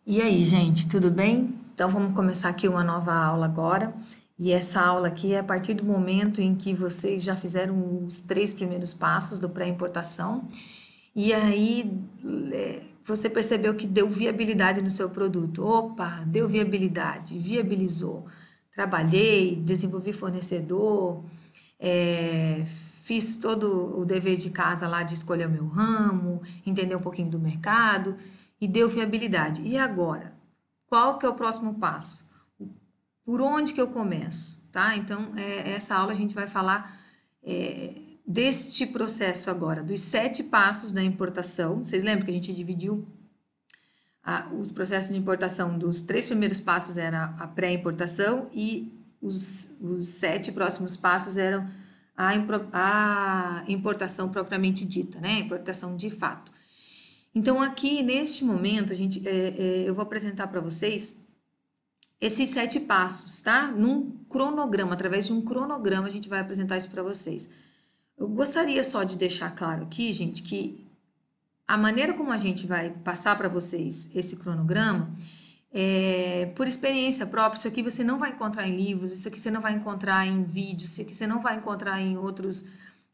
E aí, gente, tudo bem? Então vamos começar aqui uma nova aula agora. E essa aula aqui é a partir do momento em que vocês já fizeram os três primeiros passos do pré-importação e aí você percebeu que deu viabilidade no seu produto. Opa, deu viabilidade, viabilizou. Trabalhei, desenvolvi fornecedor, fiz todo o dever de casa lá de escolher o meu ramo, entender um pouquinho do mercado e deu viabilidade. E agora? Qual que é o próximo passo? Por onde que eu começo? Tá? Então, essa aula a gente vai falar deste processo agora, dos 7 passos da importação. Vocês lembram que a gente dividiu os processos de importação dos 3 primeiros passos era a pré-importação e os 7 próximos passos eram a importação propriamente dita, né? A importação de fato. Então, aqui neste momento, eu vou apresentar para vocês esses 7 passos, tá? Num cronograma, através de um cronograma, a gente vai apresentar isso para vocês. Eu gostaria só de deixar claro aqui, gente, que a maneira como a gente vai passar para vocês esse cronograma é por experiência própria. Isso aqui você não vai encontrar em livros, isso aqui você não vai encontrar em vídeos, isso aqui você não vai encontrar em outros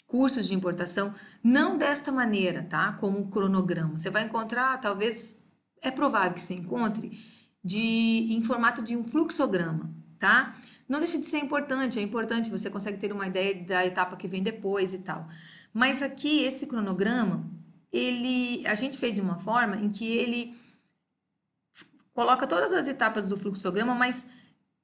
cursos de importação, não desta maneira, tá? Como cronograma. Você vai encontrar, talvez, é provável que você encontre em formato de um fluxograma, tá? Não deixa de ser importante, é importante, você consegue ter uma ideia da etapa que vem depois e tal. Mas aqui, esse cronograma, a gente fez de uma forma em que ele coloca todas as etapas do fluxograma, mas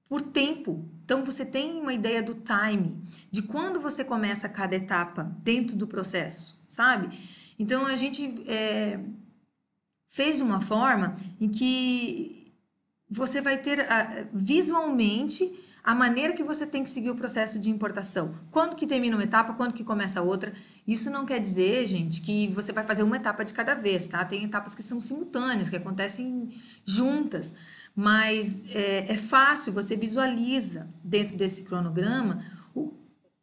por tempo. Então você tem uma ideia do time, de quando você começa cada etapa dentro do processo, sabe? Então a gente fez de uma forma em que você vai ter visualmente a maneira que você tem que seguir o processo de importação. Quando que termina uma etapa, quando que começa a outra. Isso não quer dizer, gente, que você vai fazer uma etapa de cada vez, tá? Tem etapas que são simultâneas, que acontecem juntas. Mas é fácil, você visualiza dentro desse cronograma o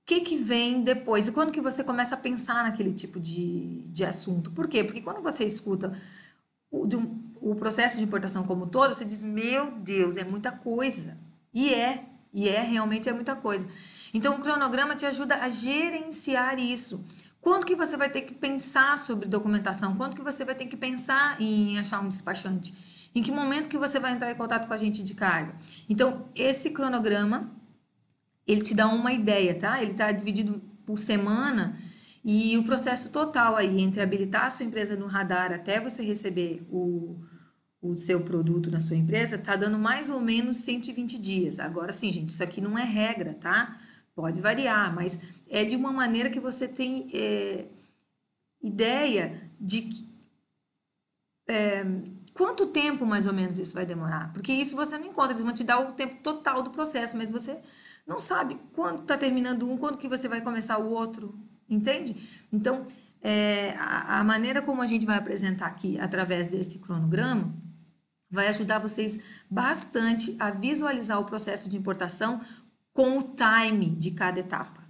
que vem depois e quando que você começa a pensar naquele tipo de assunto. Por quê? Porque quando você escuta o processo de importação como um todo, você diz, meu Deus, é muita coisa. Realmente é muita coisa. Então, o cronograma te ajuda a gerenciar isso. Quando que você vai ter que pensar sobre documentação? Quando que você vai ter que pensar em achar um despachante? Em que momento que você vai entrar em contato com a agente de carga? Então, esse cronograma, ele te dá uma ideia, tá? Ele está dividido por semana e o processo total aí, entre habilitar a sua empresa no radar até você receber o seu produto na sua empresa, tá dando mais ou menos 120 dias. Agora sim, gente, isso aqui não é regra, tá? Pode variar, mas é de uma maneira que você tem ideia de quanto tempo mais ou menos isso vai demorar. Porque isso você não encontra, eles vão te dar o tempo total do processo, mas você não sabe quando está terminando um, quando que você vai começar o outro, entende? Então, a maneira como a gente vai apresentar aqui através desse cronograma vai ajudar vocês bastante a visualizar o processo de importação com o time de cada etapa,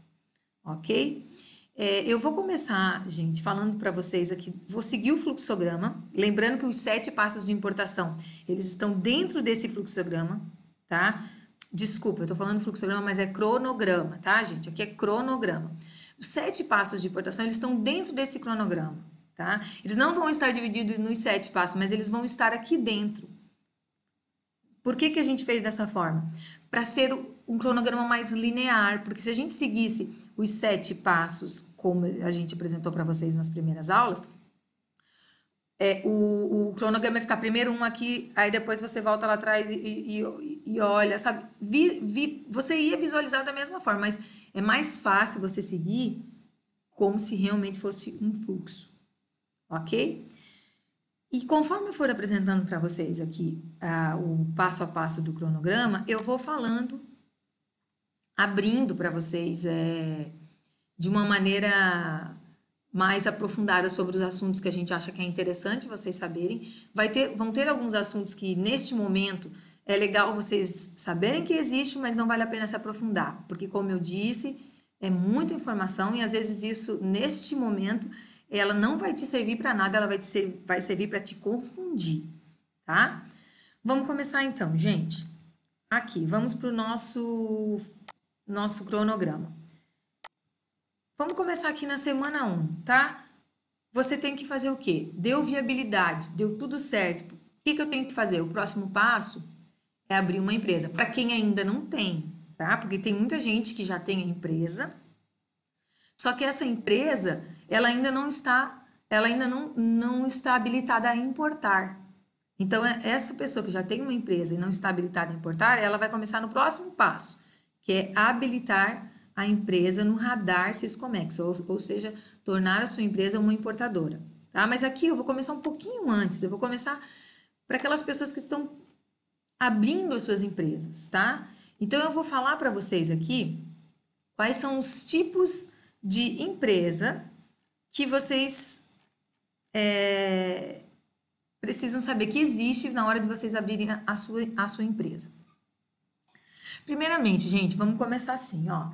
ok? Eu vou começar, gente, falando para vocês aqui, vou seguir o fluxograma, lembrando que os 7 passos de importação, eles estão dentro desse fluxograma, tá? Desculpa, eu tô falando fluxograma, mas é cronograma, tá, gente? Aqui é cronograma. Os 7 passos de importação, eles estão dentro desse cronograma, tá? Eles não vão estar divididos nos 7 passos, mas eles vão estar aqui dentro. Por que a gente fez dessa forma? Para ser um cronograma mais linear, porque se a gente seguisse os 7 passos, como a gente apresentou para vocês nas primeiras aulas, o cronograma ia ficar primeiro um aqui, aí depois você volta lá atrás e olha, sabe? Você ia visualizar da mesma forma, mas é mais fácil você seguir como se realmente fosse um fluxo, ok? E conforme eu for apresentando para vocês aqui o passo a passo do cronograma, eu vou falando, abrindo para vocês de uma maneira mais aprofundada sobre os assuntos que a gente acha que é interessante vocês saberem. Vão ter alguns assuntos que, neste momento, é legal vocês saberem que existe, mas não vale a pena se aprofundar, porque, como eu disse, é muita informação e, às vezes, isso, neste momento, ela não vai te servir para nada, ela vai servir para te confundir, tá? Vamos começar então, gente. Aqui, vamos para o nosso cronograma. Vamos começar aqui na semana 1, tá? Você tem que fazer o quê? Deu viabilidade, deu tudo certo. O que eu tenho que fazer? O próximo passo é abrir uma empresa. Para quem ainda não tem, tá? Porque tem muita gente que já tem a empresa, só que essa empresa, ela ainda não está habilitada a importar. Então, essa pessoa que já tem uma empresa e não está habilitada a importar, ela vai começar no próximo passo, que é habilitar a empresa no radar Siscomex, ou seja, tornar a sua empresa uma importadora, tá? Mas aqui eu vou começar um pouquinho antes, eu vou começar para aquelas pessoas que estão abrindo as suas empresas, tá? Então, eu vou falar para vocês aqui quais são os tipos de empresa que vocês precisam saber que existe na hora de vocês abrirem a sua empresa. Primeiramente, gente, vamos começar assim, ó. O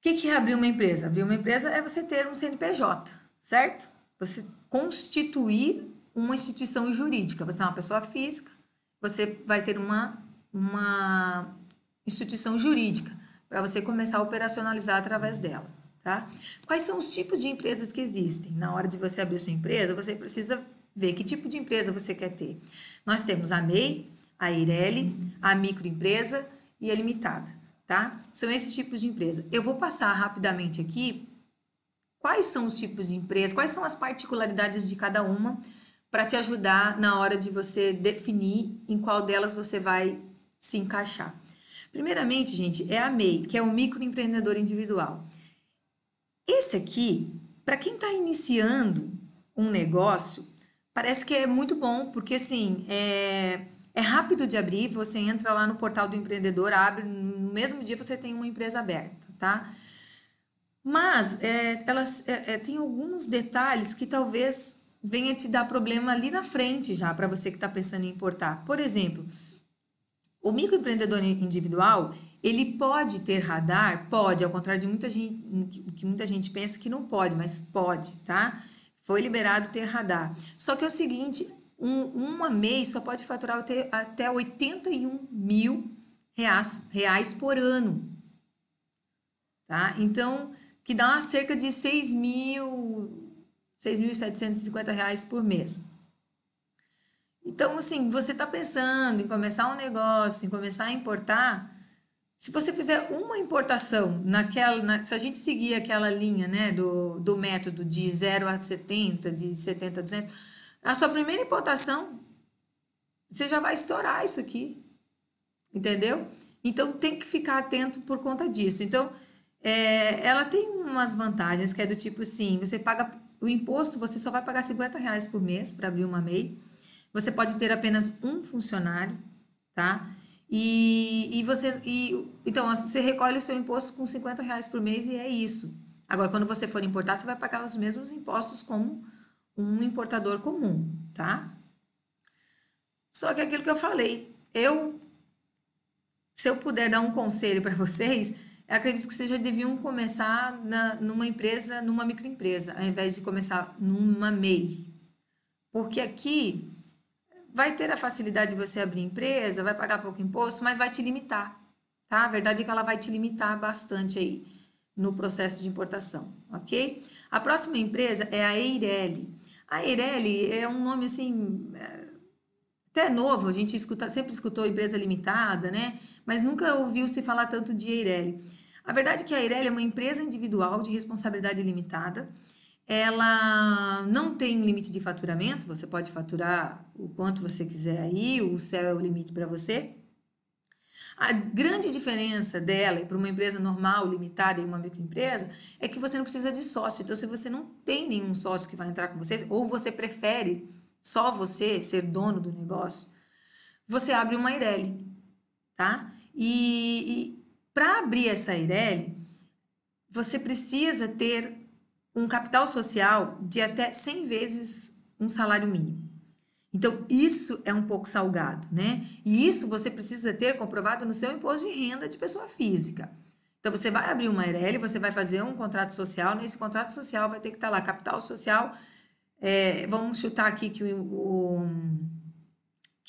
que é abrir uma empresa? Abrir uma empresa é você ter um CNPJ, certo? Você constituir uma instituição jurídica. Você é uma pessoa física, você vai ter uma instituição jurídica para você começar a operacionalizar através dela, tá? Quais são os tipos de empresas que existem? Na hora de você abrir sua empresa, você precisa ver que tipo de empresa você quer ter. Nós temos a MEI, a EIRELI, a microempresa e a limitada, tá? São esses tipos de empresa. Eu vou passar rapidamente aqui quais são os tipos de empresa, quais são as particularidades de cada uma para te ajudar na hora de você definir em qual delas você vai se encaixar. Primeiramente, gente, é a MEI, que é o microempreendedor individual. Esse aqui, para quem está iniciando um negócio, parece que é muito bom, porque assim, é rápido de abrir, você entra lá no portal do empreendedor, abre, no mesmo dia você tem uma empresa aberta, tá? Mas elas tem alguns detalhes que talvez venha te dar problema ali na frente já, para você que está pensando em importar. Por exemplo, o microempreendedor individual, ele pode ter radar? Pode, ao contrário de muita gente, que muita gente pensa que não pode, mas pode, tá? Foi liberado ter radar. Só que é o seguinte, uma MEI só pode faturar até 81 mil reais por ano, tá? Então, que dá cerca de 6.750 reais por mês. Então, assim, você está pensando em começar um negócio, em começar a importar, se você fizer uma importação se a gente seguir aquela linha, né, do método de 0 a 70, de 70 a 200, a sua primeira importação, você já vai estourar isso aqui, entendeu? Então, tem que ficar atento por conta disso. Então, ela tem umas vantagens, que é do tipo assim, você paga o imposto, você só vai pagar 50 reais por mês para abrir uma MEI. Você pode ter apenas um funcionário, tá? Então, você recolhe o seu imposto com 50 reais por mês e é isso. Agora, quando você for importar, você vai pagar os mesmos impostos como um importador comum, tá? Só que aquilo que eu falei, se eu puder dar um conselho para vocês, eu acredito que vocês já deviam começar numa empresa, numa microempresa, ao invés de começar numa MEI. Porque aqui vai ter a facilidade de você abrir empresa, vai pagar pouco imposto, mas vai te limitar, tá? A verdade é que ela vai te limitar bastante aí no processo de importação, ok? A próxima empresa é a EIRELI. A EIRELI é um nome assim, até novo, a gente sempre escutou empresa limitada, né? Mas nunca ouviu se falar tanto de EIRELI. A verdade é que a EIRELI é uma empresa individual de responsabilidade limitada. Ela não tem limite de faturamento, você pode faturar o quanto você quiser aí, o céu é o limite para você. A grande diferença dela para uma empresa normal, limitada e uma microempresa, é que você não precisa de sócio. Então, se você não tem nenhum sócio que vai entrar com você, ou você prefere só você ser dono do negócio, você abre uma EIRELI, tá? E para abrir essa EIRELI, você precisa ter um capital social de até 100 vezes um salário mínimo. Então, isso é um pouco salgado, né? E isso você precisa ter comprovado no seu imposto de renda de pessoa física. Então, você vai abrir uma EIRELI, você vai fazer um contrato social, nesse contrato social vai ter que estar lá, capital social, vamos chutar aqui que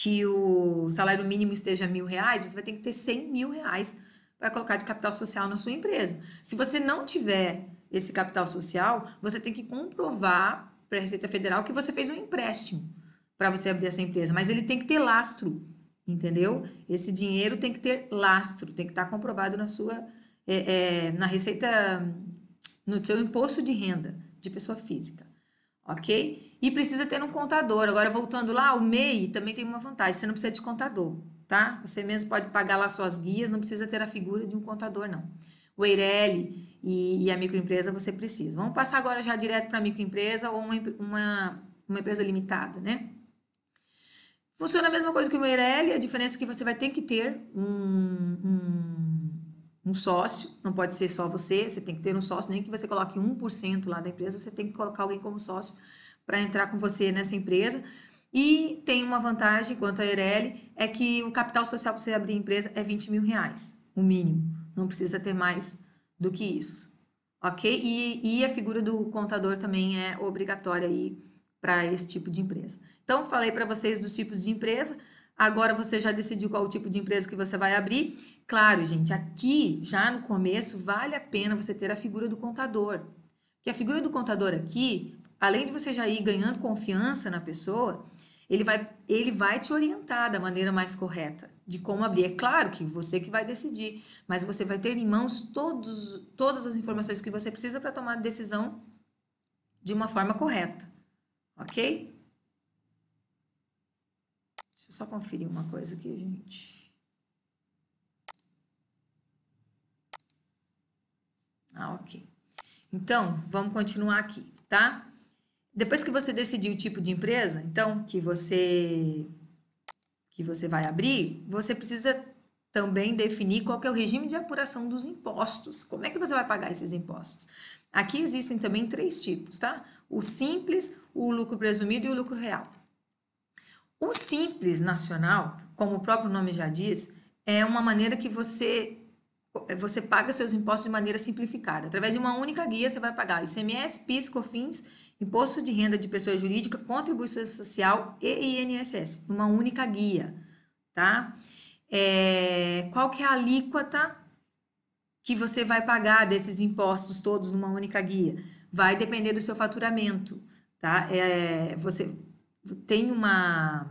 que o salário mínimo esteja R$ 1.000, você vai ter que ter R$ 100.000 para colocar de capital social na sua empresa. Se você não tiver esse capital social, você tem que comprovar para a Receita Federal que você fez um empréstimo para você abrir essa empresa, mas ele tem que ter lastro, entendeu? Esse dinheiro tem que ter lastro, tem que estar comprovado na sua, na Receita, no seu imposto de renda de pessoa física, ok? E precisa ter um contador. Agora, voltando lá, o MEI também tem uma vantagem, você não precisa de contador, tá? Você mesmo pode pagar lá suas guias, não precisa ter a figura de um contador, não. O EIRELI e a microempresa você precisa. Vamos passar agora já direto para a microempresa ou uma empresa limitada, né? Funciona a mesma coisa que o EIRELI, a diferença é que você vai ter que ter um sócio, não pode ser só você, você tem que ter um sócio, nem que você coloque 1% lá da empresa, você tem que colocar alguém como sócio para entrar com você nessa empresa. E tem uma vantagem quanto a EIRELI, é que o capital social para você abrir empresa é R$ 20.000, o mínimo, não precisa ter mais do que isso, ok? E a figura do contador também é obrigatória aí para esse tipo de empresa. Então, falei para vocês dos tipos de empresa, agora você já decidiu qual o tipo de empresa que você vai abrir. Claro, gente, aqui, já no começo, vale a pena você ter a figura do contador. Porque a figura do contador aqui, além de você já ir ganhando confiança na pessoa, ele vai te orientar da maneira mais correta de como abrir. É claro que você que vai decidir, mas você vai ter em mãos todas as informações que você precisa para tomar a decisão de uma forma correta, ok? Deixa eu só conferir uma coisa aqui, gente. Ok. Então, vamos continuar aqui, tá? Depois que você decidir o tipo de empresa, então, que você vai abrir, você precisa também definir qual que é o regime de apuração dos impostos. Como é que você vai pagar esses impostos? Aqui existem também 3 tipos, tá? O simples, o lucro presumido e o lucro real. O simples nacional, como o próprio nome já diz, é uma maneira que você paga seus impostos de maneira simplificada. Através de uma única guia, você vai pagar ICMS, PIS, COFINS, Imposto de Renda de Pessoa Jurídica, Contribuição Social e INSS, numa única guia, tá? Qual que é a alíquota que você vai pagar desses impostos todos numa única guia? Vai depender do seu faturamento, tá? Você tem uma...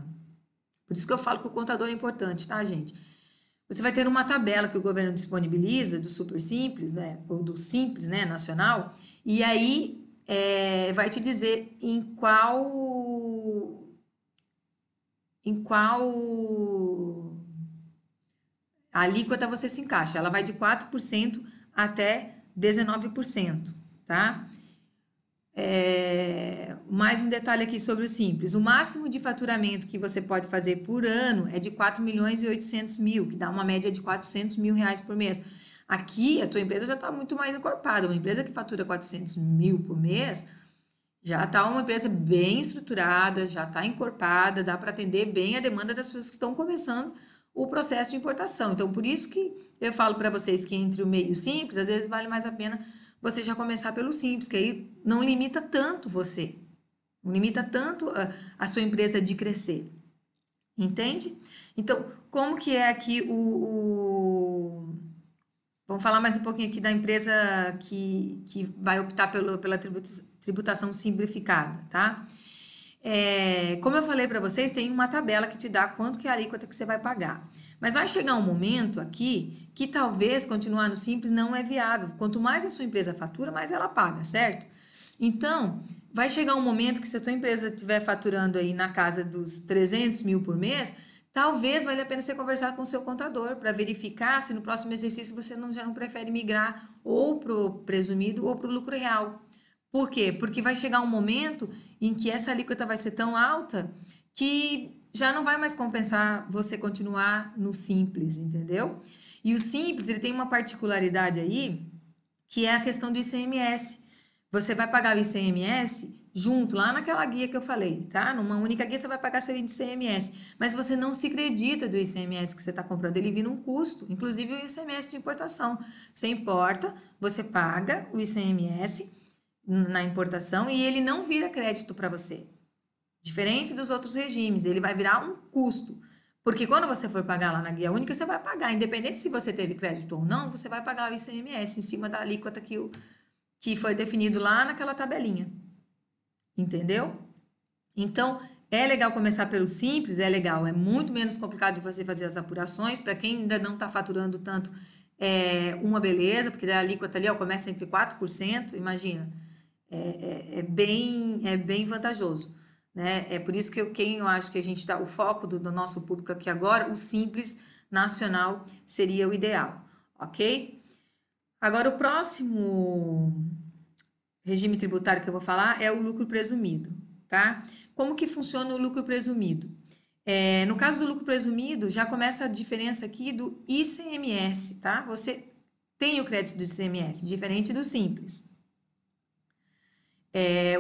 Por isso que eu falo que o contador é importante, tá, gente? Você vai ter uma tabela que o governo disponibiliza do Super Simples, né? Ou do Simples, né? Nacional. E aí vai te dizer em qual alíquota você se encaixa. Ela vai de 4% até 19%, tá? Mais um detalhe aqui sobre o Simples. O máximo de faturamento que você pode fazer por ano é de 4.800.000, que dá uma média de R$ 400.000 por mês. Aqui, a tua empresa já está muito mais encorpada. Uma empresa que fatura 400.000 por mês já está uma empresa bem estruturada, já está encorpada, dá para atender bem a demanda das pessoas que estão começando o processo de importação. Então, por isso que eu falo para vocês que entre o MEI e o Simples, às vezes vale mais a pena você já começar pelo Simples, que aí não limita tanto você, não limita tanto a sua empresa de crescer, entende? Então, como que é aqui Vamos falar mais um pouquinho aqui da empresa que vai optar pela tributação simplificada, tá? Como eu falei para vocês, tem uma tabela que te dá quanto que é a alíquota que você vai pagar. Mas vai chegar um momento aqui que talvez continuar no Simples não é viável. Quanto mais a sua empresa fatura, mais ela paga, certo? Então, vai chegar um momento que se a tua empresa estiver faturando aí na casa dos 300.000 por mês, talvez valha a pena você conversar com o seu contador para verificar se no próximo exercício você já não prefere migrar ou para o presumido ou para o lucro real. Por quê? Porque vai chegar um momento em que essa alíquota vai ser tão alta que já não vai mais compensar você continuar no Simples, entendeu? E o Simples, ele tem uma particularidade aí, que é a questão do ICMS. Você vai pagar o ICMS junto, lá naquela guia que eu falei, tá? Numa única guia você vai pagar seu ICMS, mas você não se acredita do ICMS que você está comprando, ele vira um custo, inclusive o ICMS de importação. Você importa, você paga o ICMS na importação e ele não vira crédito para você. Diferente dos outros regimes, ele vai virar um custo. Porque quando você for pagar lá na guia única, você vai pagar, independente se você teve crédito ou não, você vai pagar o ICMS em cima da alíquota que foi definido lá naquela tabelinha. Entendeu? Então, é legal começar pelo simples, é legal, é muito menos complicado de você fazer as apurações. Para quem ainda não está faturando tanto, é uma beleza, porque a alíquota ali ó, começa entre 4%, imagina. É bem vantajoso. Né? É por isso que eu acho que a gente está, o foco do nosso público aqui agora, o simples nacional seria o ideal, ok? Agora, o próximo regime tributário que eu vou falar é o lucro presumido, tá? Como que funciona o lucro presumido? No caso do lucro presumido, já começa a diferença aqui do ICMS, tá? Você tem o crédito do ICMS, diferente do simples.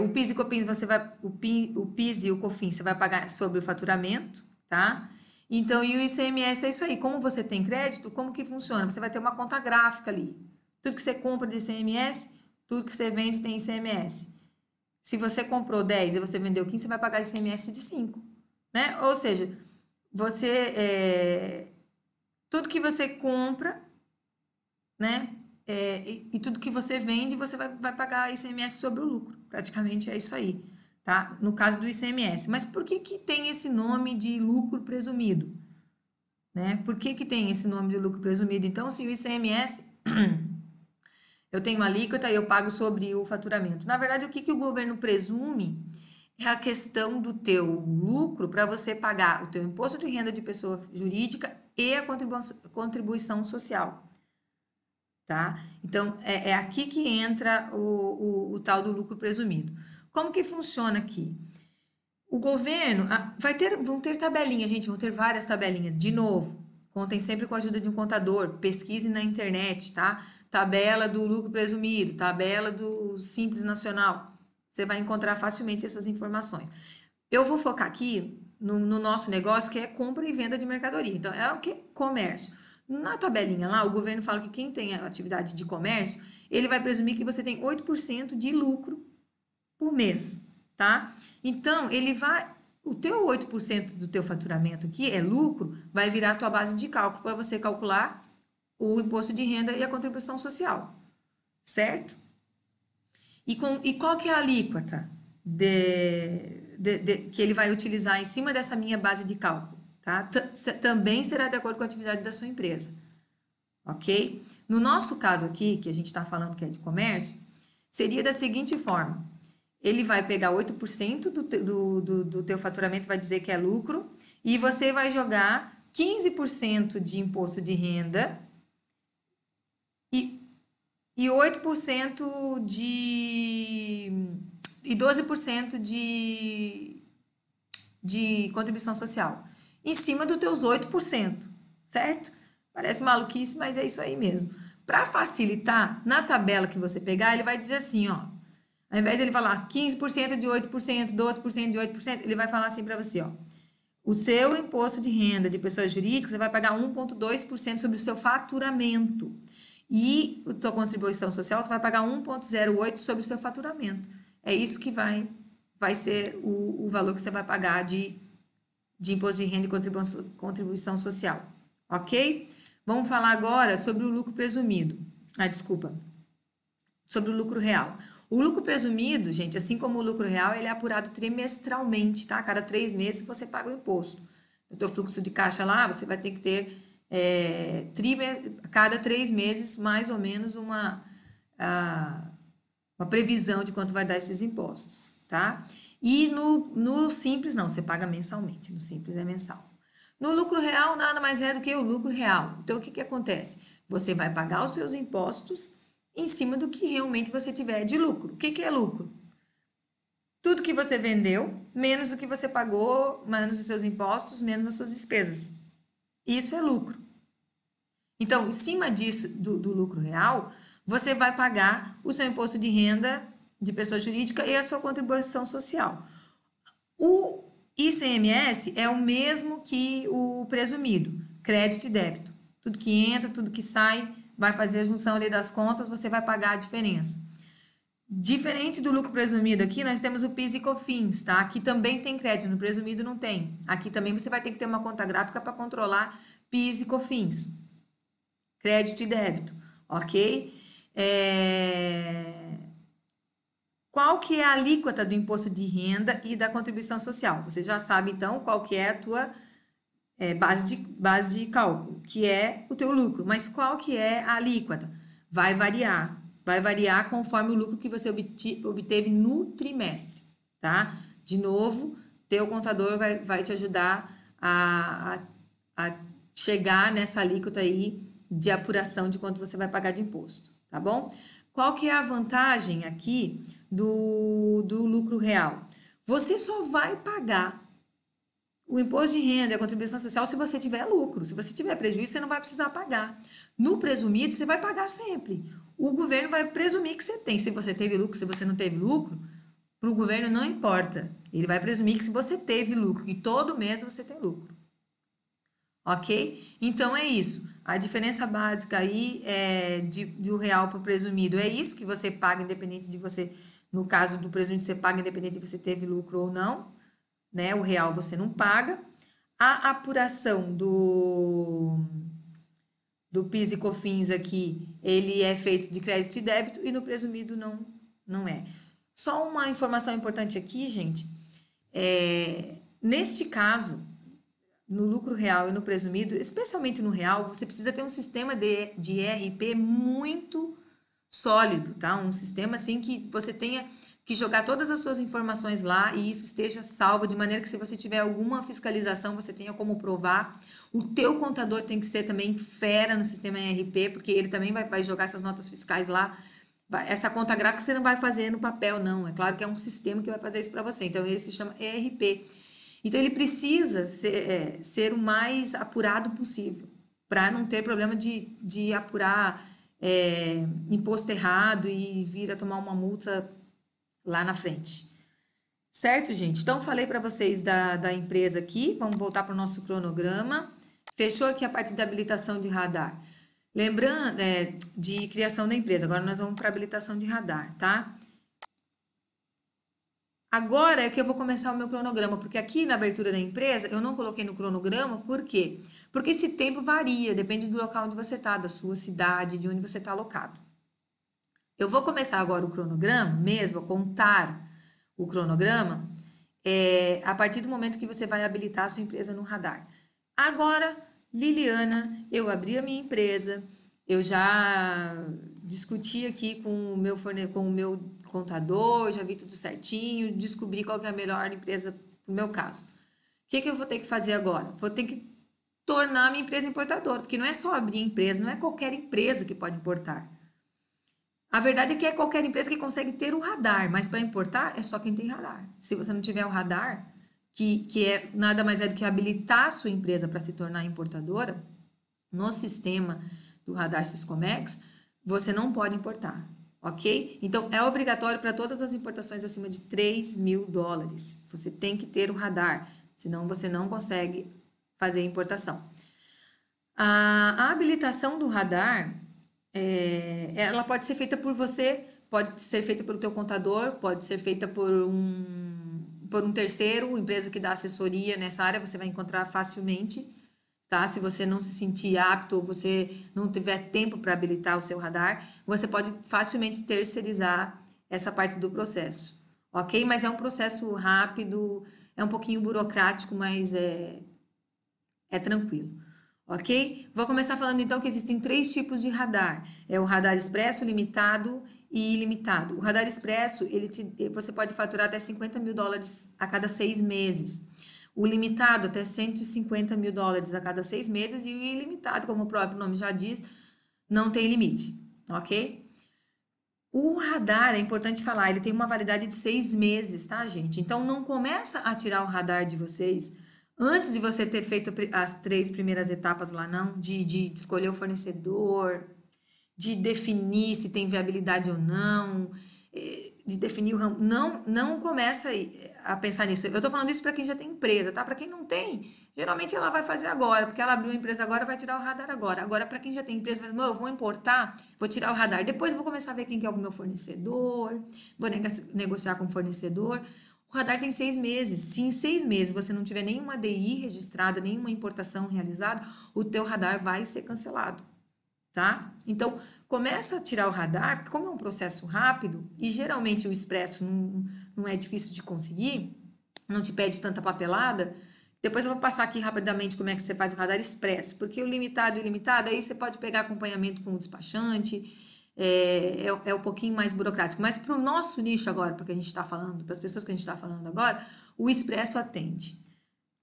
O PIS e COFINS o PIS e o COFINS você vai pagar sobre o faturamento, tá? Então, e o ICMS é isso aí. Como você tem crédito, como que funciona? Você vai ter uma conta gráfica ali. Tudo que você compra de ICMS, tudo que você vende tem ICMS. Se você comprou 10 e você vendeu 15, você vai pagar ICMS de 5, né? Ou seja, tudo que você compra, né? E tudo que você vende, você vai pagar ICMS sobre o lucro. Praticamente é isso aí, tá? No caso do ICMS. Mas por que tem esse nome de lucro presumido? Né? Por que tem esse nome de lucro presumido? Então, se o ICMS, eu tenho uma alíquota e eu pago sobre o faturamento. Na verdade, o que o governo presume é a questão do teu lucro para você pagar o teu imposto de renda de pessoa jurídica e a contribuição social. Tá? Então, é aqui que entra o tal do lucro presumido. Como que funciona aqui? O governo vão ter tabelinhas, gente, vão ter várias tabelinhas. De novo, contem sempre com a ajuda de um contador, pesquise na internet, tá? Tabela do lucro presumido, tabela do Simples Nacional. Você vai encontrar facilmente essas informações. Eu vou focar aqui no nosso negócio, que é compra e venda de mercadoria. Então, é o que? Comércio. Na tabelinha lá, o governo fala que quem tem atividade de comércio, ele vai presumir que você tem 8% de lucro por mês, tá? Então, o teu 8% do teu faturamento aqui é lucro, vai virar a tua base de cálculo para você calcular o imposto de renda e a contribuição social, certo? E qual que é a alíquota que ele vai utilizar em cima dessa minha base de cálculo? Tá? Também será de acordo com a atividade da sua empresa, ok? No nosso caso aqui, que a gente está falando que é de comércio, seria da seguinte forma: ele vai pegar 8% do teu faturamento, vai dizer que é lucro, e você vai jogar 15% de imposto de renda e 8% e 12% de contribuição social, em cima dos teus 8%, certo? Parece maluquice, mas é isso aí mesmo. Para facilitar, na tabela que você pegar, ele vai dizer assim, ó, ao invés de ele falar 15% de 8%, 12% de 8%, ele vai falar assim para você, ó, o seu imposto de renda de pessoas jurídicas, você vai pagar 1,2% sobre o seu faturamento. E a tua contribuição social, você vai pagar 1,08% sobre o seu faturamento. É isso que vai ser o valor que você vai pagar de imposto de renda e contribuição social. Ok? Vamos falar agora sobre o lucro presumido. Sobre o lucro real. O lucro presumido, gente, assim como o lucro real, ele é apurado trimestralmente, tá? Cada 3 meses você paga o imposto. No teu fluxo de caixa lá, você vai ter que ter cada 3 meses, mais ou menos, uma previsão de quanto vai dar esses impostos, tá? E no Simples, não, você paga mensalmente. No Simples é mensal. No lucro real, nada mais é do que o lucro real. Então, o que acontece? Você vai pagar os seus impostos em cima do que realmente você tiver de lucro. O que é lucro? Tudo que você vendeu, menos o que você pagou, menos os seus impostos, menos as suas despesas. Isso é lucro. Então, em cima disso, do lucro real, você vai pagar o seu imposto de renda de pessoa jurídica e a sua contribuição social. O ICMS é o mesmo que o presumido, crédito e débito. Tudo que entra, tudo que sai, vai fazer a junção ali das contas, você vai pagar a diferença. Diferente do lucro presumido aqui, nós temos o PIS e COFINS, tá? Aqui também tem crédito, no presumido não tem. Aqui também você vai ter que ter uma conta gráfica para controlar PIS e COFINS, crédito e débito, ok? Qual que é a alíquota do imposto de renda e da contribuição social? Você já sabe, então, qual que é a tua base de cálculo, que é o teu lucro. Mas qual que é a alíquota? Vai variar. Vai variar conforme o lucro que você obteve no trimestre, tá? De novo, teu contador vai te ajudar a chegar nessa alíquota aí de apuração de quanto você vai pagar de imposto, tá bom? Qual que é a vantagem aqui do lucro real? Você só vai pagar o imposto de renda e a contribuição social se você tiver lucro. Se você tiver prejuízo, você não vai precisar pagar. No presumido, você vai pagar sempre. O governo vai presumir que você tem. Se você teve lucro, se você não teve lucro, para o governo não importa. Ele vai presumir que se você teve lucro, que todo mês você tem lucro. Ok? Então é isso. A diferença básica aí do real para o presumido é isso que você paga, independente de você, no caso do presumido, você paga independente de você teve lucro ou não, né? O real você não paga. A apuração do PIS e COFINS aqui, ele é feito de crédito e débito e no presumido não é. Só uma informação importante aqui, gente. Neste caso, no lucro real e no presumido, especialmente no real, você precisa ter um sistema de ERP muito sólido, tá? Um sistema assim que você tenha que jogar todas as suas informações lá e isso esteja salvo, de maneira que se você tiver alguma fiscalização, você tenha como provar. O teu contador tem que ser também fera no sistema ERP, porque ele também vai jogar essas notas fiscais lá. Essa conta gráfica você não vai fazer no papel, não. É claro que é um sistema que vai fazer isso para você. Então, ele se chama ERP. Então, ele precisa ser o mais apurado possível, para não ter problema de apurar imposto errado e vir a tomar uma multa lá na frente. Certo, gente? Então, falei para vocês da empresa aqui. Vamos voltar para o nosso cronograma. Fechou aqui a parte da habilitação de radar. Lembrando, de criação da empresa. Agora nós vamos para habilitação de radar, tá? Agora é que eu vou começar o meu cronograma, porque aqui na abertura da empresa eu não coloquei no cronograma, por quê? Porque esse tempo varia, depende do local onde você está, da sua cidade, de onde você está alocado. Eu vou começar agora o cronograma, mesmo, a contar o cronograma, a partir do momento que você vai habilitar a sua empresa no radar. Agora, Liliana, eu abri a minha empresa, eu já discuti aqui com o meu contador, já vi tudo certinho, descobri qual que é a melhor empresa para o meu caso. O que eu vou ter que fazer agora? Vou ter que tornar a minha empresa importadora, porque não é só abrir empresa, não é qualquer empresa que pode importar. A verdade é que é qualquer empresa que consegue ter o radar, mas para importar é só quem tem radar. Se você não tiver o radar, que é nada mais é do que habilitar a sua empresa para se tornar importadora, no sistema do radar Siscomex, você não pode importar, ok? Então, é obrigatório para todas as importações acima de $3.000. Você tem que ter o radar, senão você não consegue fazer a importação. A habilitação do radar, ela pode ser feita por você, pode ser feita pelo teu contador, pode ser feita por um terceiro, empresa que dá assessoria nessa área, você vai encontrar facilmente, tá? Se você não se sentir apto ou você não tiver tempo para habilitar o seu radar, você pode facilmente terceirizar essa parte do processo, ok? Mas é um processo rápido, é um pouquinho burocrático, mas é tranquilo. Ok? Vou começar falando então que existem 3 tipos de radar. É o radar expresso, limitado e ilimitado. O radar expresso, você pode faturar até $50.000 a cada 6 meses. O limitado até $150.000 a cada 6 meses. E o ilimitado, como o próprio nome já diz, não tem limite. Ok? O radar, é importante falar, ele tem uma validade de 6 meses, tá, gente? Então, não começa a tirar o radar de vocês antes de você ter feito as 3 primeiras etapas lá, não, de escolher o fornecedor, de definir se tem viabilidade ou não. de definir o ramo. Não começa a pensar nisso. Eu tô falando isso para quem já tem empresa, tá? Para quem não tem, geralmente ela vai fazer agora, porque ela abriu a empresa agora, vai tirar o radar agora. Agora, para quem já tem empresa, vai dizer, eu vou importar, vou tirar o radar. Depois eu vou começar a ver quem que é o meu fornecedor, vou negociar com o fornecedor. O radar tem 6 meses. Se em 6 meses você não tiver nenhuma DI registrada, nenhuma importação realizada, o teu radar vai ser cancelado, tá? Então, começa a tirar o radar, porque como é um processo rápido, e geralmente o expresso não é difícil de conseguir, não te pede tanta papelada, depois eu vou passar aqui rapidamente como é que você faz o radar expresso, porque o limitado e ilimitado, aí você pode pegar acompanhamento com o despachante, é um pouquinho mais burocrático, mas para o nosso nicho agora, porque a gente está falando, para as pessoas que a gente está falando agora, o expresso atende,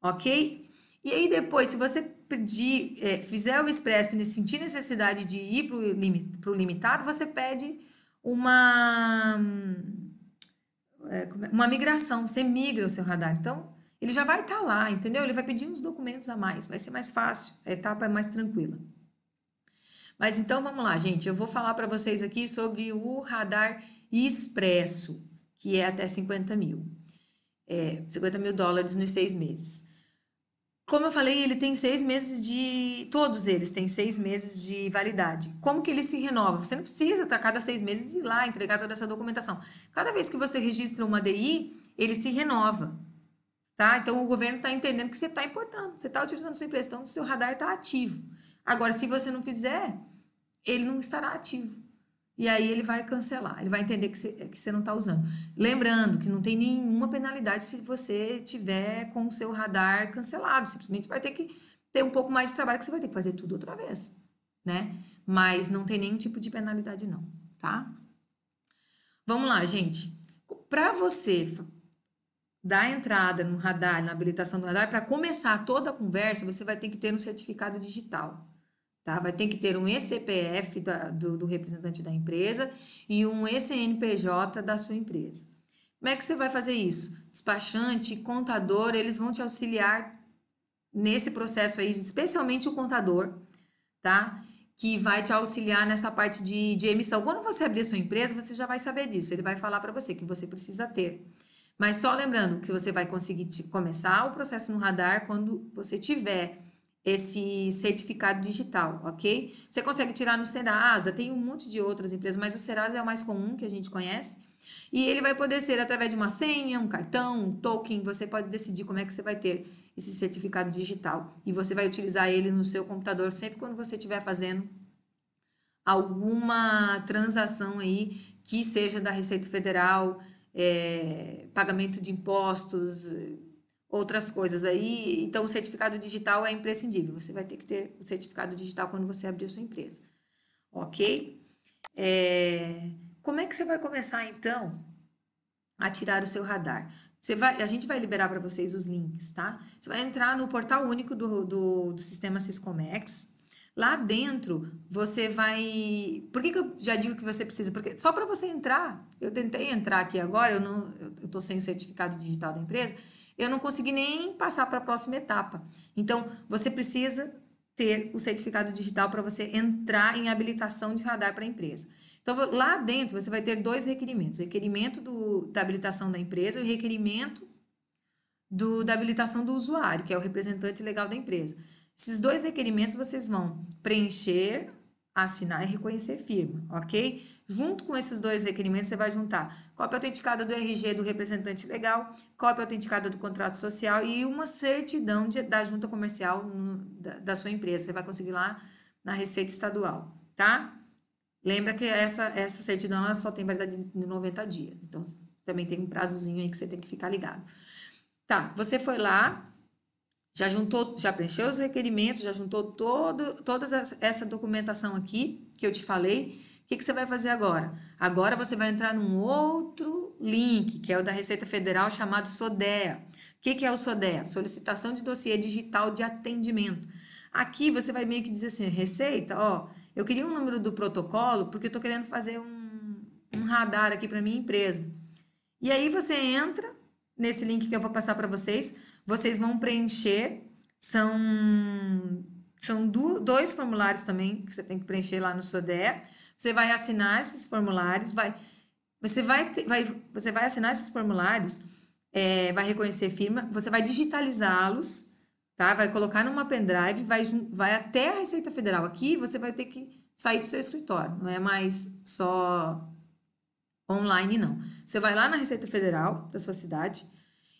ok? E aí depois, se você pedir, fizer o expresso e sentir necessidade de ir para o limitado, você pede uma, uma migração, você migra o seu radar. Então, ele já vai estar lá, entendeu? Ele vai pedir uns documentos a mais, vai ser mais fácil, a etapa é mais tranquila. Mas então vamos lá, gente. Eu vou falar para vocês aqui sobre o radar expresso, que é até 50 mil. 50 mil dólares nos 6 meses. Como eu falei, ele tem 6 meses de. Todos eles têm 6 meses de validade. Como que ele se renova? Você não precisa, tá, cada 6 meses ir lá entregar toda essa documentação. Cada vez que você registra uma DI, ele se renova. Tá? Então o governo está entendendo que você está importando, você está utilizando sua empresa, então o seu radar está ativo. Agora, se você não fizer, ele não estará ativo. E aí ele vai cancelar, ele vai entender que você não está usando. Lembrando que não tem nenhuma penalidade se você tiver com o seu radar cancelado. Simplesmente vai ter que ter um pouco mais de trabalho, que você vai ter que fazer tudo outra vez, né? Mas não tem nenhum tipo de penalidade, não, tá? Vamos lá, gente. Para você dar entrada no radar, na habilitação do radar, para começar toda a conversa, você vai ter que ter um certificado digital. Tá? Vai ter que ter um ECPF do representante da empresa e um ECNPJ da sua empresa. Como é que você vai fazer isso? Despachante, contador, eles vão te auxiliar nesse processo aí, especialmente o contador, tá? Que vai te auxiliar nessa parte de emissão. Quando você abrir sua empresa, você já vai saber disso. Ele vai falar para você que você precisa ter. Mas só lembrando que você vai conseguir começar o processo no radar quando você tiver esse certificado digital, ok? Você consegue tirar no Serasa, tem um monte de outras empresas, mas o Serasa é o mais comum que a gente conhece. E ele vai poder ser através de uma senha, um cartão, um token, você pode decidir como é que você vai ter esse certificado digital. E você vai utilizar ele no seu computador sempre quando você estiver fazendo alguma transação aí que seja da Receita Federal, pagamento de impostos, outras coisas aí. Então, o certificado digital é imprescindível. Você vai ter que ter o certificado digital quando você abrir a sua empresa. Ok? Como é que você vai começar, então, a tirar o seu radar? A gente vai liberar para vocês os links, tá? Você vai entrar no portal único do sistema Siscomex. Lá dentro, você vai... Por que eu já digo que você precisa? Porque só para você entrar, eu tentei entrar aqui agora, eu tô sem o certificado digital da empresa, eu não consegui nem passar para a próxima etapa. Então, você precisa ter o certificado digital para você entrar em habilitação de radar para a empresa. Então, lá dentro, você vai ter 2 requerimentos. O requerimento da habilitação da empresa e o requerimento da habilitação do usuário, que é o representante legal da empresa. Esses 2 requerimentos vocês vão preencher, assinar e reconhecer firma, ok? Junto com esses 2 requerimentos, você vai juntar cópia autenticada do RG do representante legal, cópia autenticada do contrato social e uma certidão da junta comercial da sua empresa. Você vai conseguir lá na Receita Estadual, tá? Lembra que essa certidão ela só tem validade de 90 dias. Então, também tem um prazozinho aí que você tem que ficar ligado. Tá, você foi lá, já preencheu os requerimentos, já juntou toda essa documentação aqui que eu te falei. O que você vai fazer agora? Agora você vai entrar num outro link, que é o da Receita Federal, chamado SODEA. O que é o SODEA? Solicitação de dossiê digital de atendimento. Aqui você vai meio que dizer assim, Receita, ó, eu queria um número do protocolo, porque eu estou querendo fazer um radar aqui para minha empresa. E aí você entra nesse link que eu vou passar para vocês vão preencher, são 2 formulários também que você tem que preencher lá no SODEA. Você vai assinar esses formulários, vai Você vai assinar esses formulários, vai reconhecer firma, você vai digitalizá-los, tá? Vai colocar numa pendrive, vai até a Receita Federal. Aqui você vai ter que sair do seu escritório, não é mais só online, não. Você vai lá na Receita Federal da sua cidade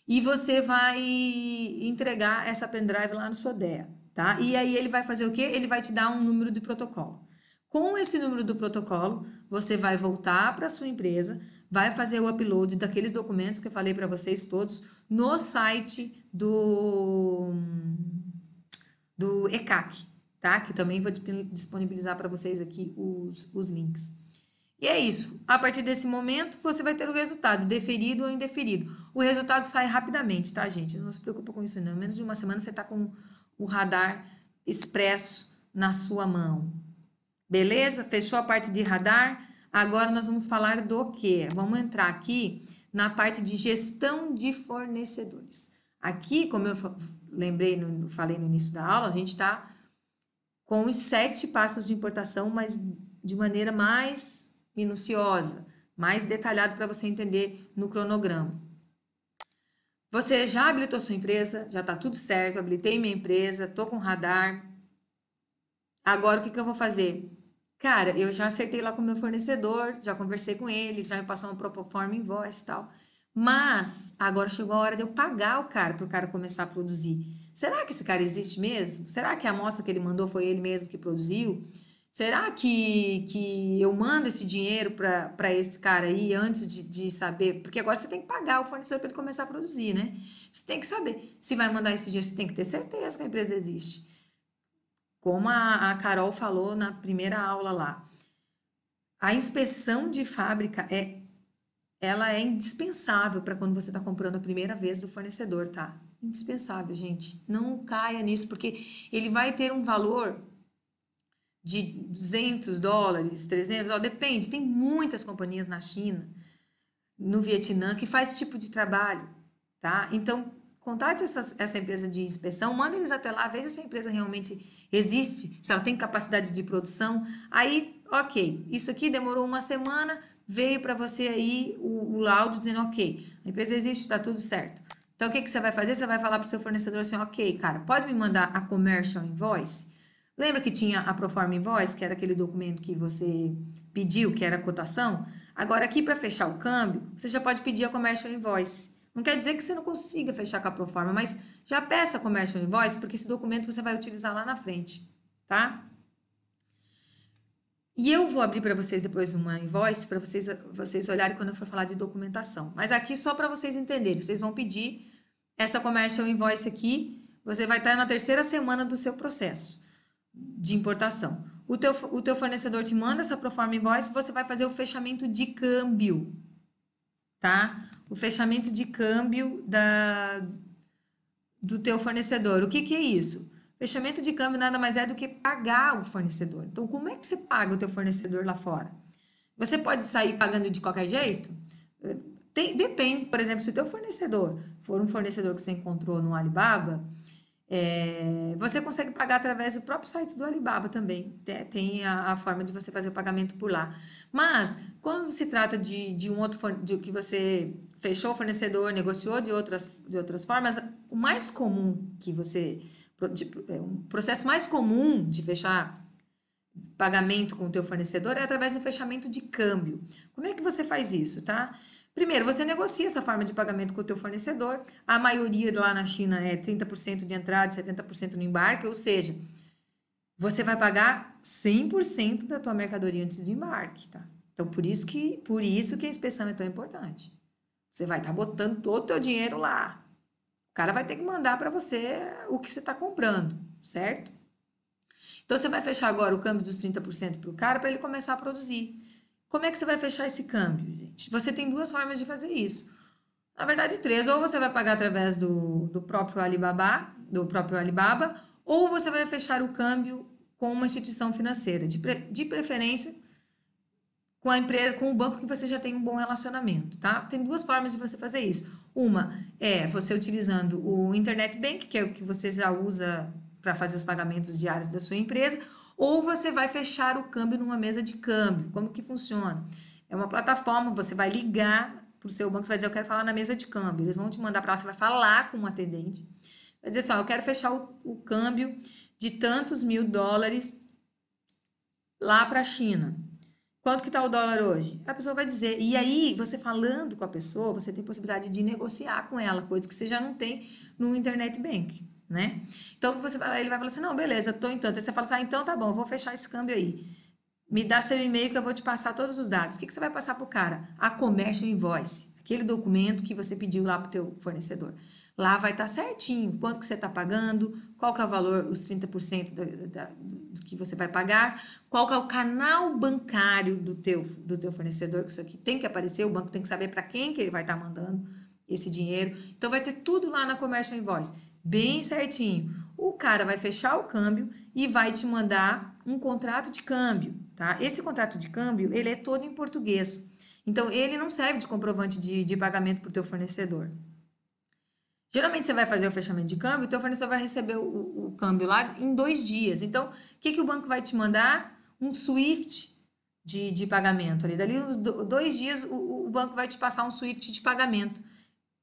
e você vai entregar essa pendrive lá no SODEA, tá? E aí ele vai fazer o quê? Ele vai te dar um número de protocolo. Com esse número do protocolo, você vai voltar para a sua empresa, vai fazer o upload daqueles documentos que eu falei para vocês todos no site do ECAC, tá? Que também vou disponibilizar para vocês aqui os links. E é isso. A partir desse momento, você vai ter o resultado, deferido ou indeferido. O resultado sai rapidamente, tá, gente? Não se preocupa com isso, não. Em menos de uma semana, você está com o radar expresso na sua mão. Beleza? Fechou a parte de radar? Agora nós vamos falar do quê? Vamos entrar aqui na parte de gestão de fornecedores. Aqui, como eu falei no início da aula, a gente está com os 7 passos de importação, mas de maneira mais minuciosa, mais detalhado para você entender no cronograma. Você já habilitou sua empresa, já está tudo certo, habilitei minha empresa, estou com radar. Agora, o que eu vou fazer? Cara, eu já acertei lá com o meu fornecedor, já conversei com ele, já me passou uma proforma invoice e tal. Mas agora chegou a hora de eu pagar o cara para o cara começar a produzir. Será que esse cara existe mesmo? Será que a amostra que ele mandou foi ele mesmo que produziu? Será que eu mando esse dinheiro para esse cara aí antes de saber? Porque agora você tem que pagar o fornecedor para ele começar a produzir, né? Você tem que saber. Se vai mandar esse dinheiro, você tem que ter certeza que a empresa existe. Como a Carol falou na primeira aula lá. A inspeção de fábrica ela é indispensável para quando você está comprando a primeira vez do fornecedor, tá? Indispensável, gente. Não caia nisso, porque ele vai ter um valor de $200, 300, depende. Tem muitas companhias na China, no Vietnã, que faz esse tipo de trabalho, tá? Então, contate essa empresa de inspeção, manda eles até lá, veja se a empresa realmente existe, se ela tem capacidade de produção. Aí, ok, isso aqui demorou uma semana, veio para você aí o laudo dizendo, ok, a empresa existe, está tudo certo. Então, o que você vai fazer? Você vai falar para o seu fornecedor assim, ok, cara, pode me mandar a commercial invoice? Lembra que tinha a Proforma Invoice, que era aquele documento que você pediu, que era a cotação? Agora, aqui para fechar o câmbio, você já pode pedir a Commercial Invoice. Não quer dizer que você não consiga fechar com a Proforma, mas já peça a Commercial Invoice, porque esse documento você vai utilizar lá na frente, tá? E eu vou abrir para vocês depois uma invoice para vocês olharem quando eu for falar de documentação. Mas aqui só para vocês entenderem, vocês vão pedir essa Commercial Invoice aqui, você vai estar na 3ª semana do seu processo de importação. O teu fornecedor te manda essa Proforma Invoice, você vai fazer o fechamento de câmbio, tá? O fechamento de câmbio do teu fornecedor. O que é isso? Fechamento de câmbio nada mais é do que pagar o fornecedor. Então, como é que você paga o teu fornecedor lá fora? Você pode sair pagando de qualquer jeito? Depende, por exemplo, se o teu fornecedor for um fornecedor que você encontrou no Alibaba, você consegue pagar através do próprio site do Alibaba também. Tem a forma de você fazer o pagamento por lá. Mas, quando se trata de um outro de que você fechou o fornecedor, negociou de outras formas, o mais comum que você... um processo mais comum de fechar pagamento com o teu fornecedor é através do fechamento de câmbio. Como é que você faz isso, tá? Primeiro, você negocia essa forma de pagamento com o teu fornecedor. A maioria lá na China é 30% de entrada e 70% no embarque, ou seja, você vai pagar 100% da tua mercadoria antes do embarque, tá? Então, por isso que a inspeção é tão importante. Você vai estar botando todo o teu dinheiro lá. O cara vai ter que mandar para você o que você está comprando, certo? Então, você vai fechar agora o câmbio dos 30% para o cara para ele começar a produzir. Como é que você vai fechar esse câmbio, gente? Você tem 2 formas de fazer isso. Na verdade, 3. Ou você vai pagar através do próprio Alibaba, ou você vai fechar o câmbio com uma instituição financeira, de preferência com a empresa, com o banco que você já tem um bom relacionamento, tá? Tem 2 formas de você fazer isso. Uma é você utilizando o Internet Bank, que é o que você já usa para fazer os pagamentos diários da sua empresa, ou você vai fechar o câmbio numa mesa de câmbio. Como que funciona? É uma plataforma, você vai ligar para o seu banco, você vai dizer, eu quero falar na mesa de câmbio. Eles vão te mandar para lá, você vai falar com um atendente. Vai dizer assim, ó, eu quero fechar o câmbio de tantos $1.000 lá para a China. Quanto que está o dólar hoje? A pessoa vai dizer. E aí, você falando com a pessoa, você tem possibilidade de negociar com ela, coisas que você já não tem no Internet Bank, né? Então, ele vai falar assim, não, beleza, tô em tanto. Aí você fala assim, ah, então tá bom, eu vou fechar esse câmbio aí. Me dá seu e-mail que eu vou te passar todos os dados. O que você vai passar para o cara? A Commercial Invoice, aquele documento que você pediu lá para o teu fornecedor. Lá vai estar certinho quanto que você está pagando, qual que é o valor, os 30% do que você vai pagar, qual que é o canal bancário do teu fornecedor, que isso aqui tem que aparecer, o banco tem que saber para quem que ele vai estar mandando esse dinheiro. Então, vai ter tudo lá na Commercial Invoice, bem certinho. O cara vai fechar o câmbio e vai te mandar um contrato de câmbio, tá? Esse contrato de câmbio, ele é todo em português. Então, ele não serve de comprovante de pagamento para o teu fornecedor. Geralmente, você vai fazer o fechamento de câmbio, o teu fornecedor vai receber o câmbio lá em 2 dias. Então, o que o banco vai te mandar? Um SWIFT de pagamento ali. Dali uns 2 dias, o banco vai te passar um SWIFT de pagamento.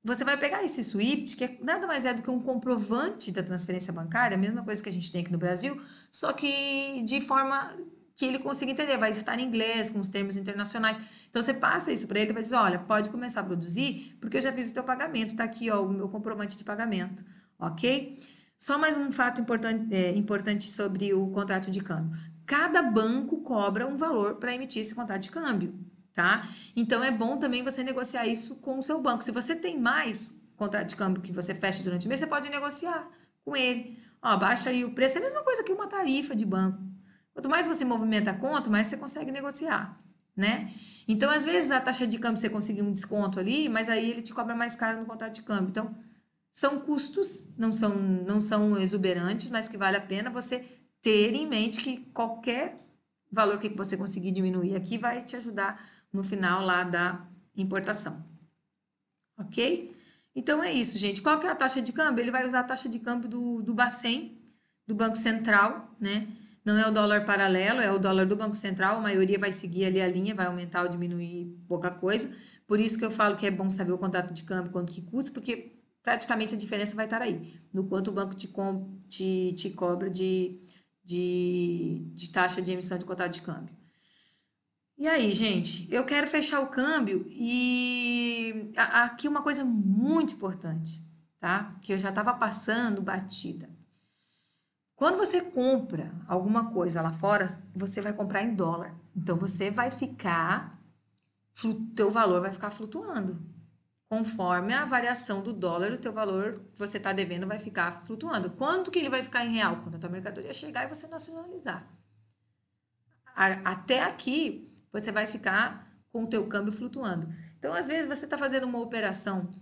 Você vai pegar esse SWIFT, que nada mais é do que um comprovante da transferência bancária, a mesma coisa que a gente tem aqui no Brasil, só que de forma que ele consiga entender, vai estar em inglês, com os termos internacionais. Então, você passa isso para ele e vai dizer, olha, pode começar a produzir, porque eu já fiz o teu pagamento, tá aqui, ó, o meu comprovante de pagamento, ok? Só mais um fato importante sobre o contrato de câmbio. Cada banco cobra um valor para emitir esse contrato de câmbio, tá? Então, é bom também você negociar isso com o seu banco. Se você tem mais contrato de câmbio que você fecha durante o mês, você pode negociar com ele. Ó, baixa aí o preço. É a mesma coisa que uma tarifa de banco. Quanto mais você movimenta a conta, mais você consegue negociar, né? Então, às vezes, a taxa de câmbio você conseguir um desconto ali, mas aí ele te cobra mais caro no contrato de câmbio. Então, são custos, não são exuberantes, mas que vale a pena você ter em mente que qualquer valor que você conseguir diminuir aqui vai te ajudar no final lá da importação. Ok? Então é isso, gente. Qual que é a taxa de câmbio? Ele vai usar a taxa de câmbio do Bacen, do Banco Central, né? Não é o dólar paralelo, é o dólar do Banco Central. A maioria vai seguir ali a linha, vai aumentar ou diminuir pouca coisa. Por isso que eu falo que é bom saber o contrato de câmbio, quanto que custa, porque praticamente a diferença vai estar aí, no quanto o banco te cobra de taxa de emissão de contrato de câmbio. E aí, gente, eu quero fechar o câmbio e aqui uma coisa muito importante, tá? Que eu já estava passando batida. Quando você compra alguma coisa lá fora, você vai comprar em dólar. Então você vai ficar, teu valor vai ficar flutuando. Conforme a variação do dólar, o teu valor que você está devendo vai ficar flutuando. Quanto que ele vai ficar em real? Quando a tua mercadoria chegar e você nacionalizar. Até aqui, você vai ficar com o teu câmbio flutuando. Então, às vezes, você está fazendo uma operação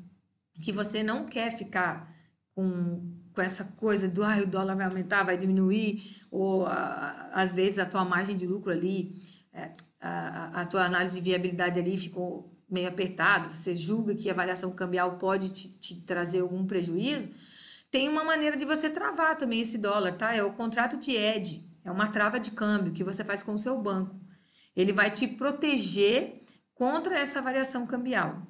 que você não quer ficar com essa coisa do o dólar vai aumentar, vai diminuir, ou às vezes a tua margem de lucro ali, a tua análise de viabilidade ali ficou meio apertado, você julga que a variação cambial pode te trazer algum prejuízo, tem uma maneira de você travar também esse dólar, tá? É o contrato de hedge, é uma trava de câmbio que você faz com o seu banco. Ele vai te proteger contra essa variação cambial,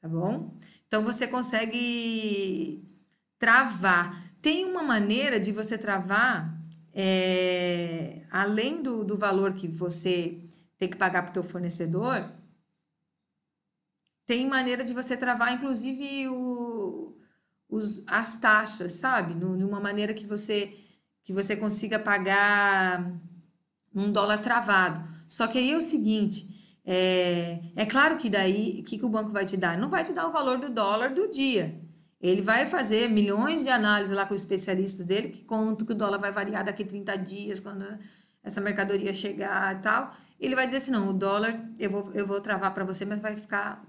tá bom? Então você consegue travar. Tem uma maneira de você travar, além do valor que você tem que pagar para o teu fornecedor, tem maneira de você travar, inclusive, as taxas, sabe? Numa maneira que você consiga pagar um dólar travado. Só que aí é o seguinte, é claro que daí, o que o banco vai te dar? Não vai te dar o valor do dólar do dia. Ele vai fazer milhões de análises lá com os especialistas dele, que contam que o dólar vai variar daqui 30 dias, quando essa mercadoria chegar e tal. Ele vai dizer assim, não, o dólar eu vou travar para você, mas vai ficar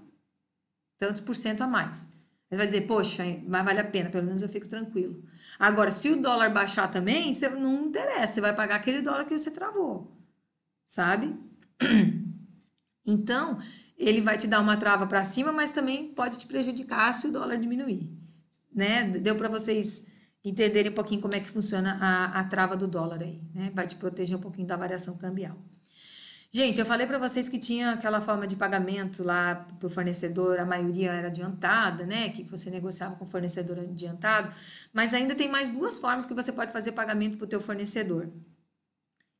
tantos por cento a mais. Você vai dizer, poxa, mas vale a pena, pelo menos eu fico tranquilo. Agora, se o dólar baixar também, você não interessa, você vai pagar aquele dólar que você travou, sabe? Então, ele vai te dar uma trava para cima, mas também pode te prejudicar se o dólar diminuir, né? Deu para vocês entenderem um pouquinho como é que funciona a trava do dólar aí, né? Vai te proteger um pouquinho da variação cambial. Gente, eu falei para vocês que tinha aquela forma de pagamento lá para o fornecedor, a maioria era adiantada, né? Que você negociava com o fornecedor adiantado, mas ainda tem mais duas formas que você pode fazer pagamento para o teu fornecedor.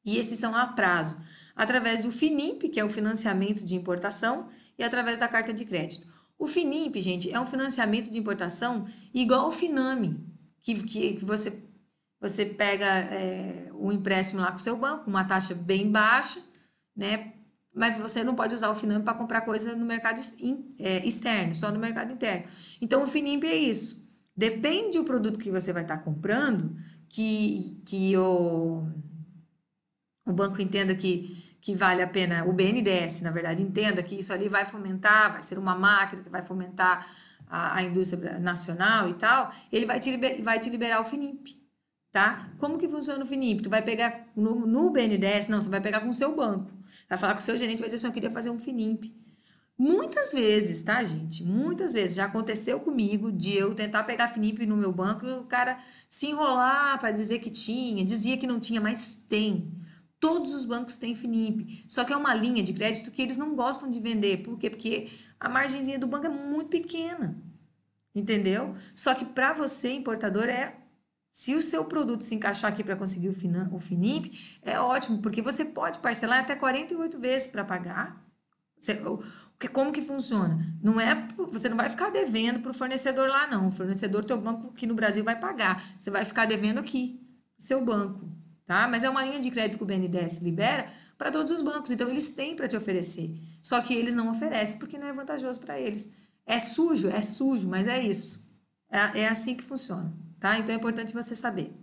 E esses são a prazo, através do FINIMP, que é o financiamento de importação, e através da carta de crédito. O FINIMP, gente, é um financiamento de importação igual ao FINAME, que você pega um empréstimo lá com o seu banco, uma taxa bem baixa, né? Mas você não pode usar o FINAME para comprar coisa no mercado externo, só no mercado interno. Então, o FINIMP é isso. Depende do produto que você vai estar comprando, que o banco entenda que vale a pena, o BNDES, na verdade, entenda que isso ali vai fomentar, vai ser uma máquina que vai fomentar a indústria nacional e tal, ele vai te liberar o FINIMP, tá? Como que funciona o FINIMP? Tu vai pegar no BNDES, não, você vai pegar com o seu banco, vai falar com o seu gerente, vai dizer assim, eu queria fazer um FINIMP. Muitas vezes, tá, gente? Muitas vezes já aconteceu comigo de eu tentar pegar FINIP no meu banco e o cara se enrolar para dizer que tinha, dizia que não tinha, mas tem. Todos os bancos têm FINIP. Só que é uma linha de crédito que eles não gostam de vender. Por quê? Porque a margenzinha do banco é muito pequena. Entendeu? Só que para você, importador, se o seu produto se encaixar aqui para conseguir o FINIP, é ótimo, porque você pode parcelar até 48 vezes para pagar. Como que funciona? Você não vai ficar devendo para o fornecedor lá, não. O fornecedor, teu banco aqui no Brasil vai pagar. Você vai ficar devendo aqui, no seu banco, tá? Mas é uma linha de crédito que o BNDES libera para todos os bancos. Então, eles têm para te oferecer. Só que eles não oferecem porque não é vantajoso para eles. É sujo, mas é isso. É assim que funciona, tá? Então, é importante você saber.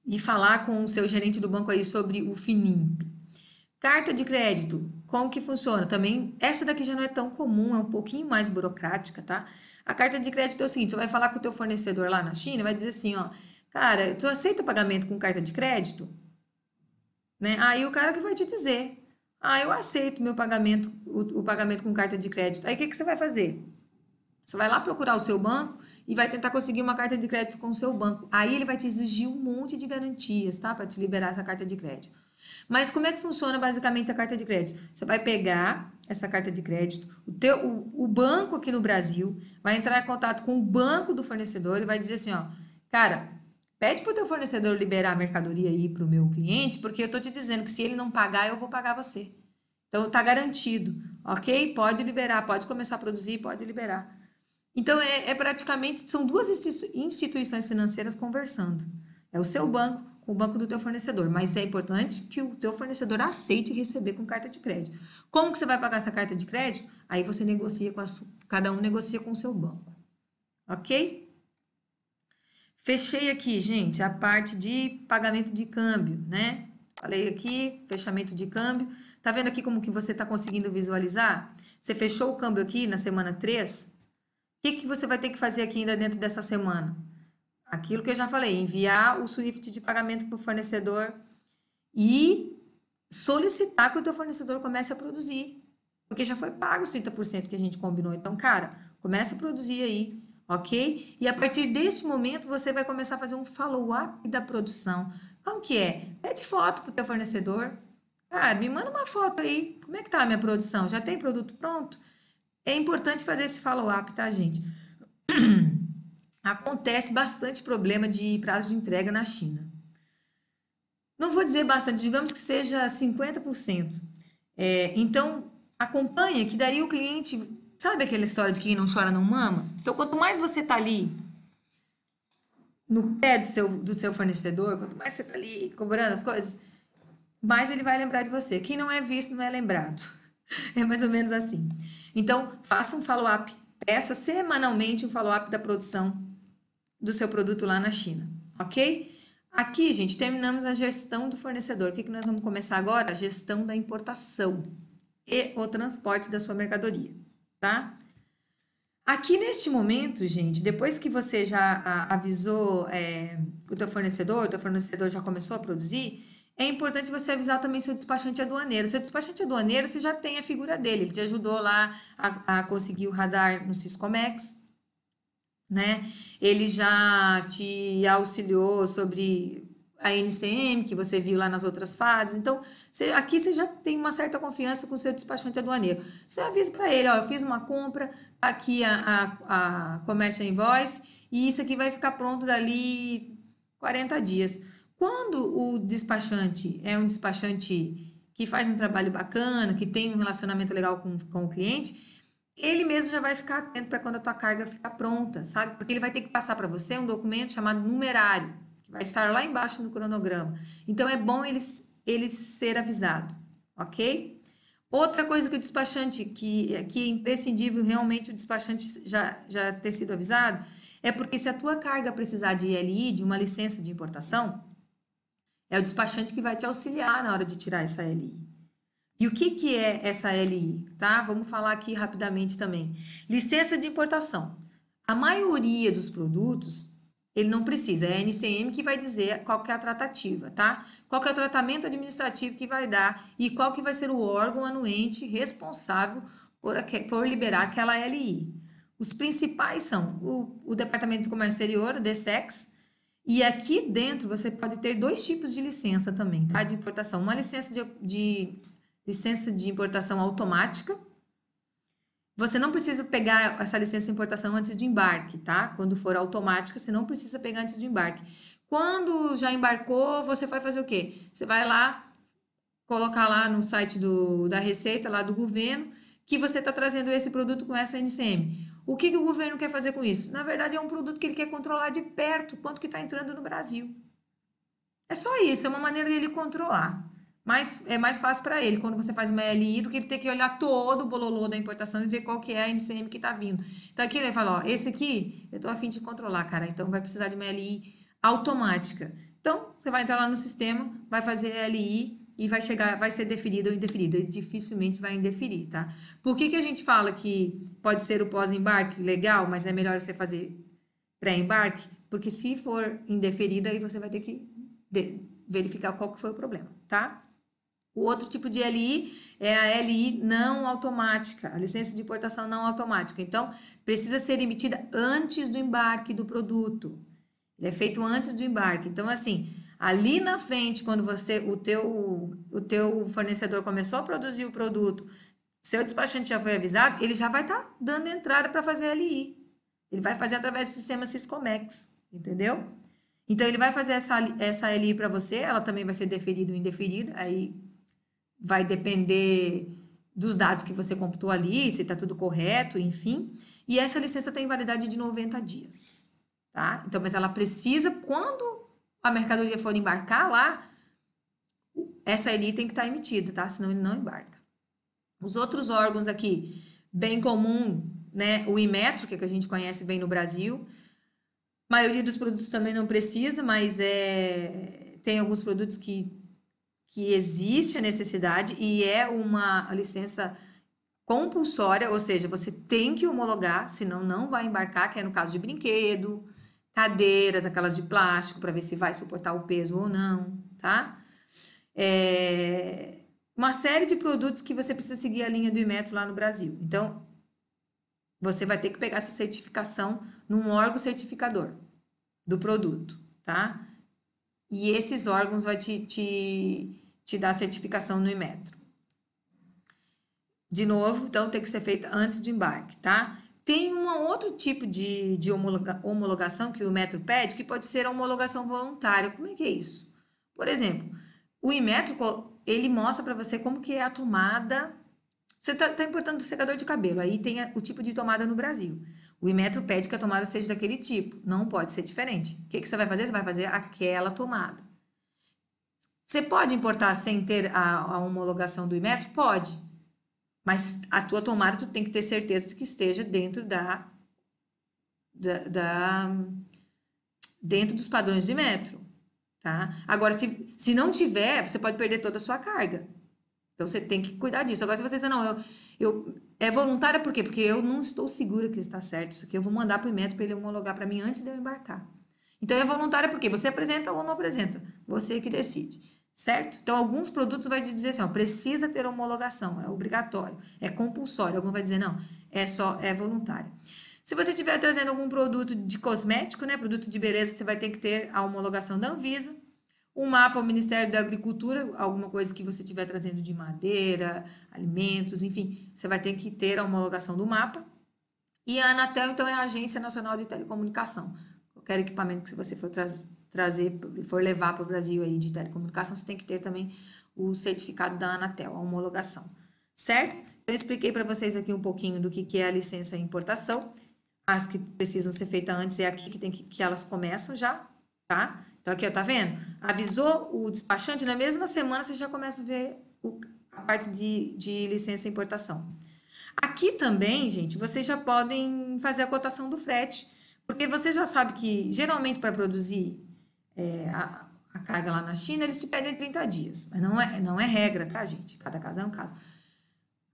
E falar com o seu gerente do banco aí sobre o FINIMP. Carta de crédito, como que funciona? Também, essa daqui já não é tão comum, é um pouquinho mais burocrática, tá? A carta de crédito é o seguinte, você vai falar com o teu fornecedor lá na China, vai dizer assim, ó, cara, tu aceita pagamento com carta de crédito? Né? Aí o cara que vai te dizer, eu aceito meu pagamento, o pagamento com carta de crédito. Aí o que que você vai fazer? Você vai lá procurar o seu banco e vai tentar conseguir uma carta de crédito com o seu banco. Aí ele vai te exigir um monte de garantias, tá? Para te liberar essa carta de crédito. Mas como é que funciona basicamente a carta de crédito? Você vai pegar essa carta de crédito, o banco aqui no Brasil vai entrar em contato com o banco do fornecedor e vai dizer assim, ó, cara, pede para o teu fornecedor liberar a mercadoria aí para o meu cliente, porque eu tô te dizendo que se ele não pagar, eu vou pagar você. Então tá garantido, ok? Pode liberar, pode começar a produzir, pode liberar. Então, praticamente, são duas instituições financeiras conversando. É o seu banco com o banco do teu fornecedor, mas é importante que o teu fornecedor aceite receber com carta de crédito. Como que você vai pagar essa carta de crédito? Aí você negocia cada um negocia com o seu banco, ok? Fechei aqui, gente, a parte de pagamento de câmbio, né? Falei aqui, fechamento de câmbio. Tá vendo aqui como que você está conseguindo visualizar? Você fechou o câmbio aqui na semana 3. O que você vai ter que fazer aqui ainda dentro dessa semana? Aquilo que eu já falei, enviar o SWIFT de pagamento para o fornecedor e solicitar que o teu fornecedor comece a produzir. Porque já foi pago os 30% que a gente combinou. Então, cara, comece a produzir aí, ok? E a partir desse momento, você vai começar a fazer um follow-up da produção. Como que é? Pede foto para o teu fornecedor. Cara, me manda uma foto aí. Como é que tá a minha produção? Já tem produto pronto? É importante fazer esse follow-up, tá, gente? Acontece bastante problema de prazo de entrega na China. Não vou dizer bastante, digamos que seja 50%. Então, acompanha, que daí o cliente. Sabe aquela história de quem não chora não mama? Então, quanto mais você tá ali no pé do seu fornecedor, quanto mais você tá ali cobrando as coisas, mais ele vai lembrar de você. Quem não é visto não é lembrado. É mais ou menos assim. Então, faça um follow-up. Peça semanalmente um follow-up da produção do seu produto lá na China, ok? Aqui, gente, terminamos a gestão do fornecedor. O que nós vamos começar agora? A gestão da importação e o transporte da sua mercadoria, tá? Aqui neste momento, gente, depois que você já avisou o teu fornecedor já começou a produzir, é importante você avisar também seu despachante aduaneiro. Seu despachante aduaneiro, você já tem a figura dele, ele te ajudou lá a conseguir o radar no Siscomex, né? Ele já te auxiliou sobre a NCM, que você viu lá nas outras fases. Então, aqui você já tem uma certa confiança com o seu despachante aduaneiro. Você avisa para ele, ó, eu fiz uma compra, aqui a Commercial Invoice, e isso aqui vai ficar pronto dali 40 dias. Quando o despachante é um despachante que faz um trabalho bacana, que tem um relacionamento legal com o cliente, ele mesmo já vai ficar atento para quando a tua carga ficar pronta, sabe? Porque ele vai ter que passar para você um documento chamado numerário, que vai estar lá embaixo no cronograma. Então, é bom ele ser avisado, ok? Outra coisa que o despachante, que é imprescindível realmente o despachante já ter sido avisado, é porque se a tua carga precisar de ILI, de uma licença de importação, é o despachante que vai te auxiliar na hora de tirar essa LI. E o que é essa LI, tá? Vamos falar aqui rapidamente também. Licença de importação. A maioria dos produtos, ele não precisa, é a NCM que vai dizer qual que é a tratativa, tá? Qual que é o tratamento administrativo que vai dar e qual que vai ser o órgão anuente responsável por liberar aquela LI. Os principais são o Departamento de Comércio Exterior, o DSEX, e aqui dentro você pode ter dois tipos de licença também, tá? De importação. Uma licença licença de importação automática. Você não precisa pegar essa licença de importação antes do embarque, tá? Quando for automática, você não precisa pegar antes do embarque. Quando já embarcou, você vai fazer o quê? Você vai lá, colocar lá no site da Receita, lá do governo, que você está trazendo esse produto com essa NCM. O que o governo quer fazer com isso? Na verdade, é um produto que ele quer controlar de perto quanto que está entrando no Brasil. É só isso, é uma maneira dele controlar. Mas é mais fácil para ele quando você faz uma LI do que ele ter que olhar todo o bololô da importação e ver qual que é a NCM que está vindo. Então aqui ele fala, ó, esse aqui eu estou a fim de controlar, cara, então vai precisar de uma LI automática. Então você vai entrar lá no sistema, vai fazer a LI e vai ser deferida ou indeferida. Ele dificilmente vai indeferir, tá? Por que a gente fala que pode ser o pós-embarque legal, mas é melhor você fazer pré-embarque? Porque se for indeferida, aí você vai ter que verificar qual que foi o problema, tá? O outro tipo de LI é a LI não automática, a licença de importação não automática. Então, precisa ser emitida antes do embarque do produto. Ele é feito antes do embarque. Então, assim, ali na frente, quando o teu fornecedor começou a produzir o produto, seu despachante já foi avisado, ele já vai estar dando entrada para fazer a LI. Ele vai fazer através do sistema Syscomex, entendeu? Então, ele vai fazer essa LI para você, ela também vai ser deferida ou indeferida, aí vai depender dos dados que você computou ali, se está tudo correto, enfim. E essa licença tem validade de 90 dias, tá? Então, mas ela precisa, quando a mercadoria for embarcar lá, essa LI tem que estar emitida, tá? Senão ele não embarca. Os outros órgãos aqui, bem comum, né? O Inmetro, que a gente conhece bem no Brasil. A maioria dos produtos também não precisa, mas tem alguns produtos que existe a necessidade e é uma licença compulsória, ou seja, você tem que homologar, senão não vai embarcar, que é no caso de brinquedo, cadeiras, aquelas de plástico, para ver se vai suportar o peso ou não, tá? Uma série de produtos que você precisa seguir a linha do Inmetro lá no Brasil. Então, você vai ter que pegar essa certificação num órgão certificador do produto, tá? E esses órgãos vai te dar certificação no Inmetro. De novo, então tem que ser feita antes do embarque, tá? Tem um outro tipo de homologação que o Inmetro pede, que pode ser a homologação voluntária. Como é que é isso? Por exemplo, o Inmetro, ele mostra para você como que é a tomada. Você está importando o secador de cabelo, aí tem o tipo de tomada no Brasil. O Inmetro pede que a tomada seja daquele tipo, não pode ser diferente. O que você vai fazer? Você vai fazer aquela tomada. Você pode importar sem ter a homologação do Inmetro? Pode. Mas a tua tomada, tu tem que ter certeza de que esteja dentro dentro dos padrões do Inmetro, tá? Agora, se não tiver, você pode perder toda a sua carga. Então, você tem que cuidar disso. Agora, se você dizer, não, é voluntária por quê? Porque eu não estou segura que está certo isso aqui. Eu vou mandar para o Inmetro para ele homologar para mim antes de eu embarcar. Então, é voluntária porque você apresenta ou não apresenta. Você que decide, certo? Então, alguns produtos vai dizer assim, ó, precisa ter homologação, é obrigatório, é compulsório. Alguns vai dizer, não, é voluntário. Se você estiver trazendo algum produto de cosmético, né, produto de beleza, você vai ter que ter a homologação da Anvisa. Um mapa ao Ministério da Agricultura, alguma coisa que você estiver trazendo de madeira, alimentos, enfim, você vai ter que ter a homologação do mapa. E a Anatel, então, é a Agência Nacional de Telecomunicação. Qualquer equipamento que você for trazer, for levar para o Brasil aí de telecomunicação, você tem que ter também o certificado da Anatel, a homologação. Certo? Então, eu expliquei para vocês aqui um pouquinho do que é a licença e importação. As que precisam ser feitas antes é aqui que elas começam já, tá? Então, aqui, ó, tá vendo? Avisou o despachante, na mesma semana você já começa a ver a parte de licença e importação. Aqui também, gente, vocês já podem fazer a cotação do frete, porque você já sabe que, geralmente, para produzir a carga lá na China, eles te pedem 30 dias, mas não é regra, tá, gente? Cada caso é um caso.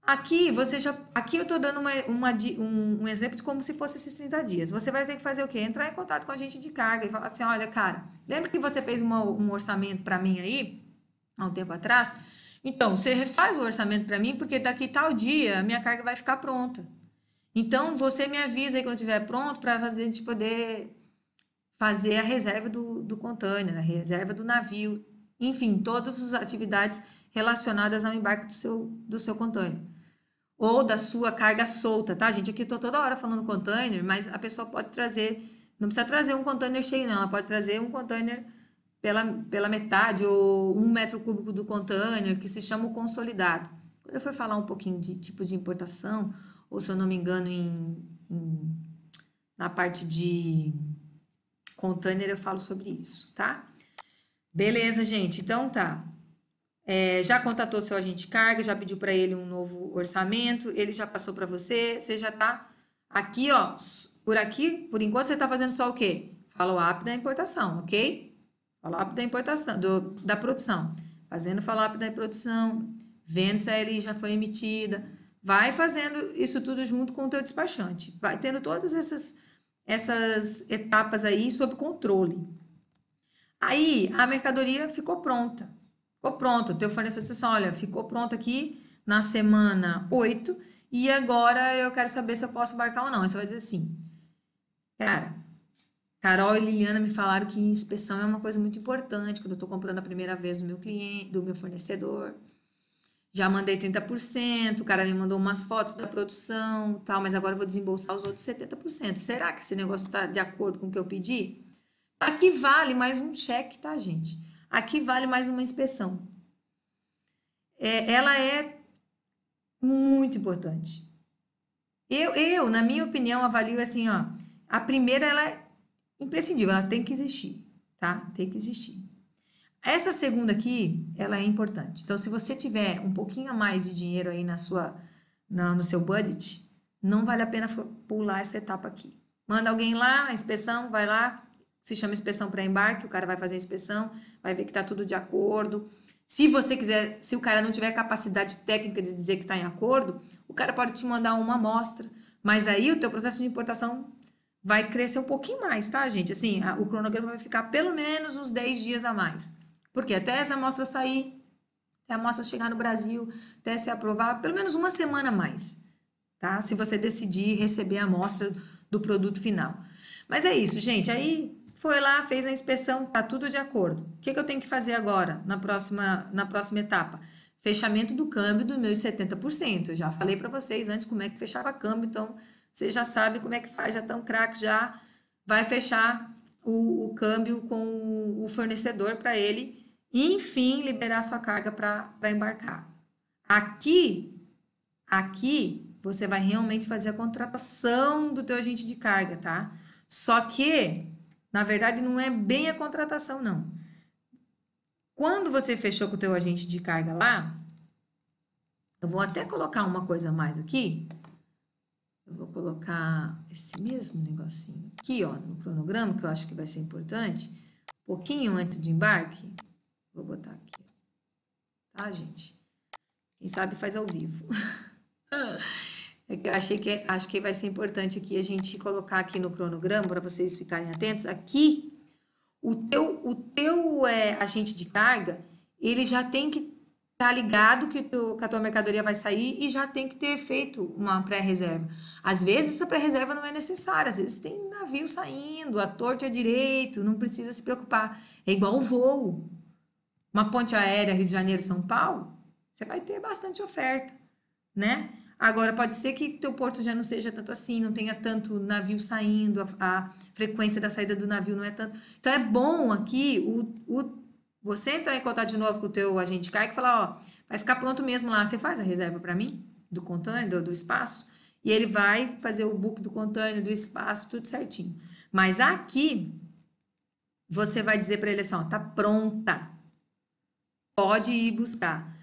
Aqui eu estou dando um exemplo de como se fosse esses 30 dias. Você vai ter que fazer o quê? Entrar em contato com a gente de carga e falar assim, olha, cara, lembra que você fez um orçamento para mim aí, há um tempo atrás? Então, você refaz o orçamento para mim, porque daqui tal dia a minha carga vai ficar pronta. Então, você me avisa aí quando estiver pronto para a gente poder fazer a reserva do container, a reserva do navio, enfim, todas as atividades relacionadas ao embarque do seu container. Ou da sua carga solta, tá, gente? Aqui eu tô toda hora falando container, mas a pessoa pode trazer, não precisa trazer um container cheio, não, ela pode trazer um container pela metade ou 1 metro cúbico do container, que se chama o consolidado. Quando eu for falar um pouquinho de tipos de importação, ou se eu não me engano, na parte de container, eu falo sobre isso, tá? Beleza, gente? Então tá. Já contatou seu agente de carga, já pediu para ele um novo orçamento, ele já passou para você, você já tá aqui, ó, por enquanto você tá fazendo só o quê? Follow-up da importação, ok? Follow-up da importação, da produção. Fazendo follow-up da produção, vendo se a LI já foi emitida, vai fazendo isso tudo junto com o teu despachante, vai tendo todas essas etapas aí sob controle. Aí, a mercadoria ficou pronta. Ficou pronto, o teu fornecedor disse assim, olha, ficou pronto aqui na semana 8 e agora eu quero saber se eu posso embarcar ou não. Aí você vai dizer assim, cara, Carol e Liliana me falaram que inspeção é uma coisa muito importante quando eu estou comprando a primeira vez do meu cliente, do meu fornecedor. Já mandei 30%, o cara me mandou umas fotos da produção, tal, mas agora eu vou desembolsar os outros 70%. Será que esse negócio está de acordo com o que eu pedi? Aqui vale mais um cheque, tá, gente? Aqui vale mais uma inspeção. Ela é muito importante. Na minha opinião, avalio assim, ó. A primeira, ela é imprescindível, ela tem que existir, tá? Tem que existir. Essa segunda aqui, ela é importante. Então, se você tiver um pouquinho a mais de dinheiro aí no seu budget, não vale a pena pular essa etapa aqui. Manda alguém lá, a inspeção, vai lá, se chama inspeção pré-embarque, o cara vai fazer a inspeção, vai ver que está tudo de acordo. Se você quiser, se o cara não tiver capacidade técnica de dizer que está em acordo, o cara pode te mandar uma amostra, mas aí o teu processo de importação vai crescer um pouquinho mais, tá, gente? Assim, o cronograma vai ficar pelo menos uns 10 dias a mais. Porque até essa amostra sair, até a amostra chegar no Brasil, até ser aprovada, pelo menos uma semana a mais, tá? Se você decidir receber a amostra do produto final. Mas é isso, gente. Aí foi lá, fez a inspeção, tá tudo de acordo. O que eu tenho que fazer agora, na próxima etapa? Fechamento do câmbio dos meus 70%. Eu já falei para vocês antes como é que fechava câmbio, então vocês já sabem como é que faz, já estão craques, já vai fechar o câmbio com o fornecedor para ele, enfim, liberar sua carga para embarcar. Aqui, você vai realmente fazer a contratação do teu agente de carga, tá? Só que, na verdade, não é bem a contratação, não. Quando você fechou com o teu agente de carga lá, eu vou até colocar uma coisa a mais aqui. Eu vou colocar esse mesmo negocinho aqui, ó, no cronograma, que eu acho que vai ser importante. Um pouquinho antes do embarque. Vou botar aqui. Tá, gente? Quem sabe faz ao vivo. Acho que vai ser importante aqui a gente colocar aqui no cronograma, para vocês ficarem atentos. Aqui, o teu agente de carga, ele já tem que estar ligado que a tua mercadoria vai sair e já tem que ter feito uma pré-reserva. Às vezes, essa pré-reserva não é necessária. Às vezes, tem navio saindo, à torta e à direito, não precisa se preocupar. É igual o voo. uma ponte aérea Rio de Janeiro, São Paulo, você vai ter bastante oferta, né? Agora, pode ser que teu porto já não seja tanto assim, não tenha tanto navio saindo, a frequência da saída do navio não é tanto. Então, é bom aqui você entrar em contato de novo com o teu agente de carga e falar, ó, vai ficar pronto mesmo lá, você faz a reserva para mim, do container, do espaço, e ele vai fazer o book do container, do espaço, tudo certinho. Mas aqui, você vai dizer para ele assim, ó, tá pronta, pode ir buscar.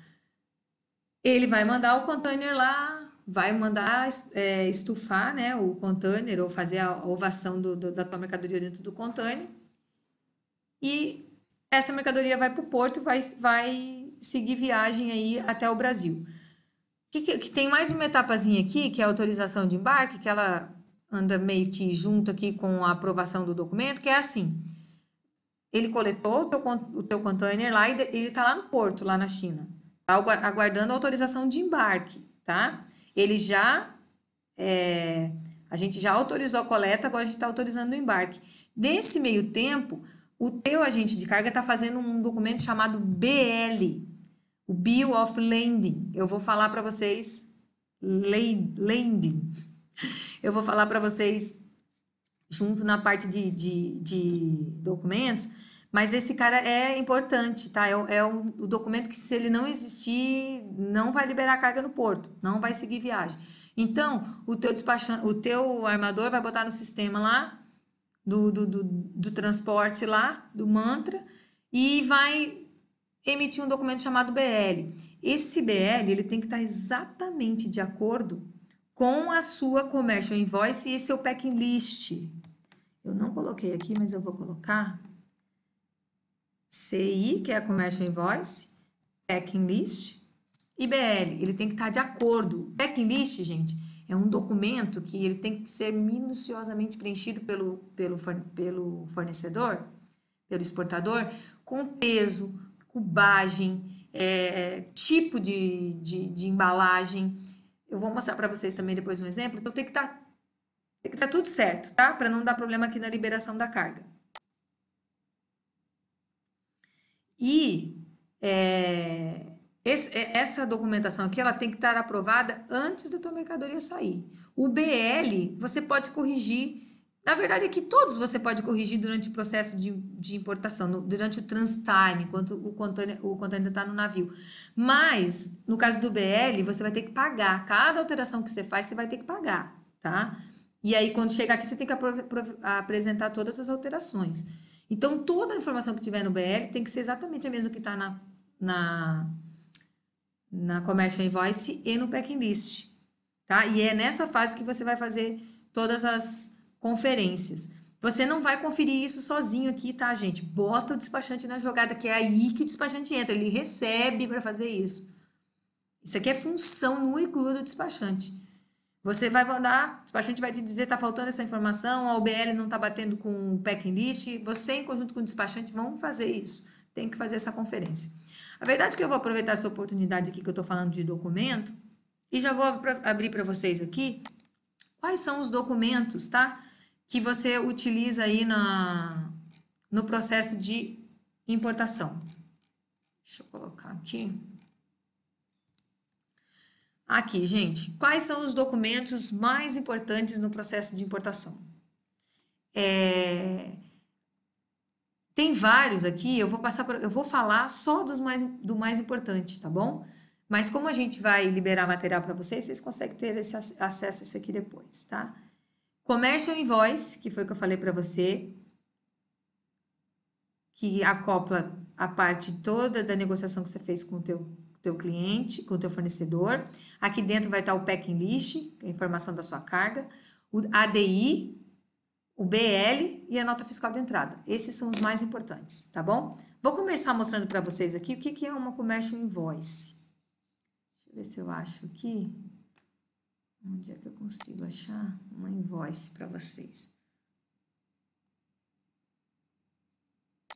Ele vai mandar o container lá, vai mandar estufar, né, o container ou fazer a ovação da tua mercadoria dentro do container. E essa mercadoria vai para o porto e vai seguir viagem aí até o Brasil. Que tem mais uma etapazinha aqui, que é a autorização de embarque, que ela anda meio que junto aqui com a aprovação do documento, que é assim, ele coletou o teu container lá e ele está lá no porto, lá na China, tá aguardando a autorização de embarque, tá? Ele já, a gente já autorizou a coleta, agora a gente está autorizando o embarque. Nesse meio tempo, o teu agente de carga está fazendo um documento chamado BL, o Bill of Landing. Eu vou falar para vocês, landing. Eu vou falar para vocês junto na parte de documentos, mas esse cara é importante, tá? O documento que, se ele não existir, não vai liberar a carga no porto, não vai seguir viagem. Então, o teu armador vai botar no sistema lá do transporte lá, do mantra, e vai emitir um documento chamado BL. Esse BL, ele tem que estar exatamente de acordo com a sua commercial invoice e seu packing list. Eu não coloquei aqui, mas eu vou colocar CI, que é a commercial invoice, packing list e BL. Ele tem que estar de acordo. Packing list, gente, é um documento que ele tem que ser minuciosamente preenchido pelo fornecedor, pelo exportador, com peso, cubagem, tipo de embalagem. Eu vou mostrar para vocês também depois um exemplo. Então, tem que estar tudo certo, tá? Para não dar problema aqui na liberação da carga. E essa documentação aqui, ela tem que estar aprovada antes da tua mercadoria sair. O BL, você pode corrigir. Na verdade, é que todos você pode corrigir durante o processo de importação, durante o transit time, enquanto o container está no navio. Mas, no caso do BL, você vai ter que pagar. Cada alteração que você faz, você vai ter que pagar, tá? E aí, quando chegar aqui, você tem que apresentar todas as alterações. Então, toda a informação que tiver no BL tem que ser exatamente a mesma que está na Commercial Invoice e no Packing List, tá? E é nessa fase que você vai fazer todas as conferências. Você não vai conferir isso sozinho aqui, tá, gente? Bota o despachante na jogada, que é aí que o despachante entra. Ele recebe para fazer isso. Isso aqui é função nua e crua do despachante. Você vai mandar, o despachante vai te dizer, tá faltando essa informação, a OBL não tá batendo com o packing list, você em conjunto com o despachante vão fazer isso. Tem que fazer essa conferência. A verdade é que eu vou aproveitar essa oportunidade aqui que eu tô falando de documento e já vou abrir para vocês aqui quais são os documentos, tá? Que você utiliza aí no processo de importação. Deixa eu colocar aqui. Aqui, gente, quais são os documentos mais importantes no processo de importação? Tem vários aqui, eu vou falar só do mais importante, tá bom? Mas como a gente vai liberar material para vocês, vocês conseguem ter esse acesso a isso aqui depois, tá? Commercial Invoice, que foi o que eu falei para você, que acopla a parte toda da negociação que você fez com o teu cliente, com o teu fornecedor. Aqui dentro vai estar o packing list, a informação da sua carga, o ADI, o BL e a nota fiscal de entrada. Esses são os mais importantes, tá bom? Vou começar mostrando para vocês aqui o que é uma commercial invoice. Deixa eu ver se eu acho aqui. Onde é que eu consigo achar uma invoice para vocês?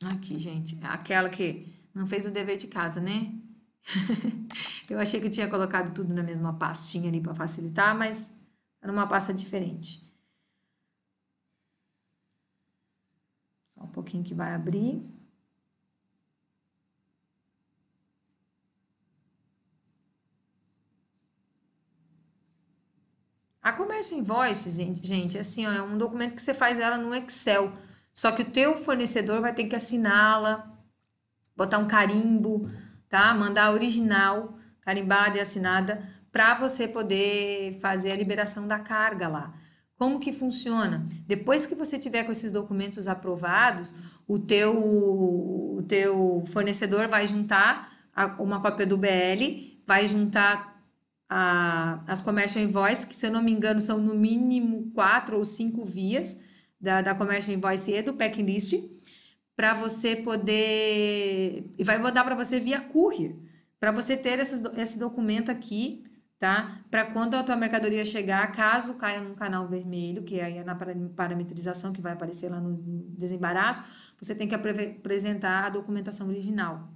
Aqui, gente, aquela que não fez o dever de casa, né? Eu achei que eu tinha colocado tudo na mesma pastinha ali para facilitar, mas era uma pasta diferente. Só um pouquinho que vai abrir. A Commercial Invoice, gente, assim, ó, é um documento que você faz ela no Excel. Só que o teu fornecedor vai ter que assiná-la, botar um carimbo, tá? Mandar a original, carimbada e assinada, para você poder fazer a liberação da carga lá. Como que funciona? Depois que você tiver com esses documentos aprovados, o teu fornecedor vai juntar uma cópia do BL, vai juntar as Commercial Invoice, que se eu não me engano são no mínimo 4 ou 5 vias da Commercial Invoice e do Packing List, para você poder. E vai mandar para você via courier, para você ter esse documento aqui, tá? Para quando a tua mercadoria chegar, caso caia num canal vermelho, que aí é na parametrização que vai aparecer lá no desembaraço, você tem que apresentar a documentação original.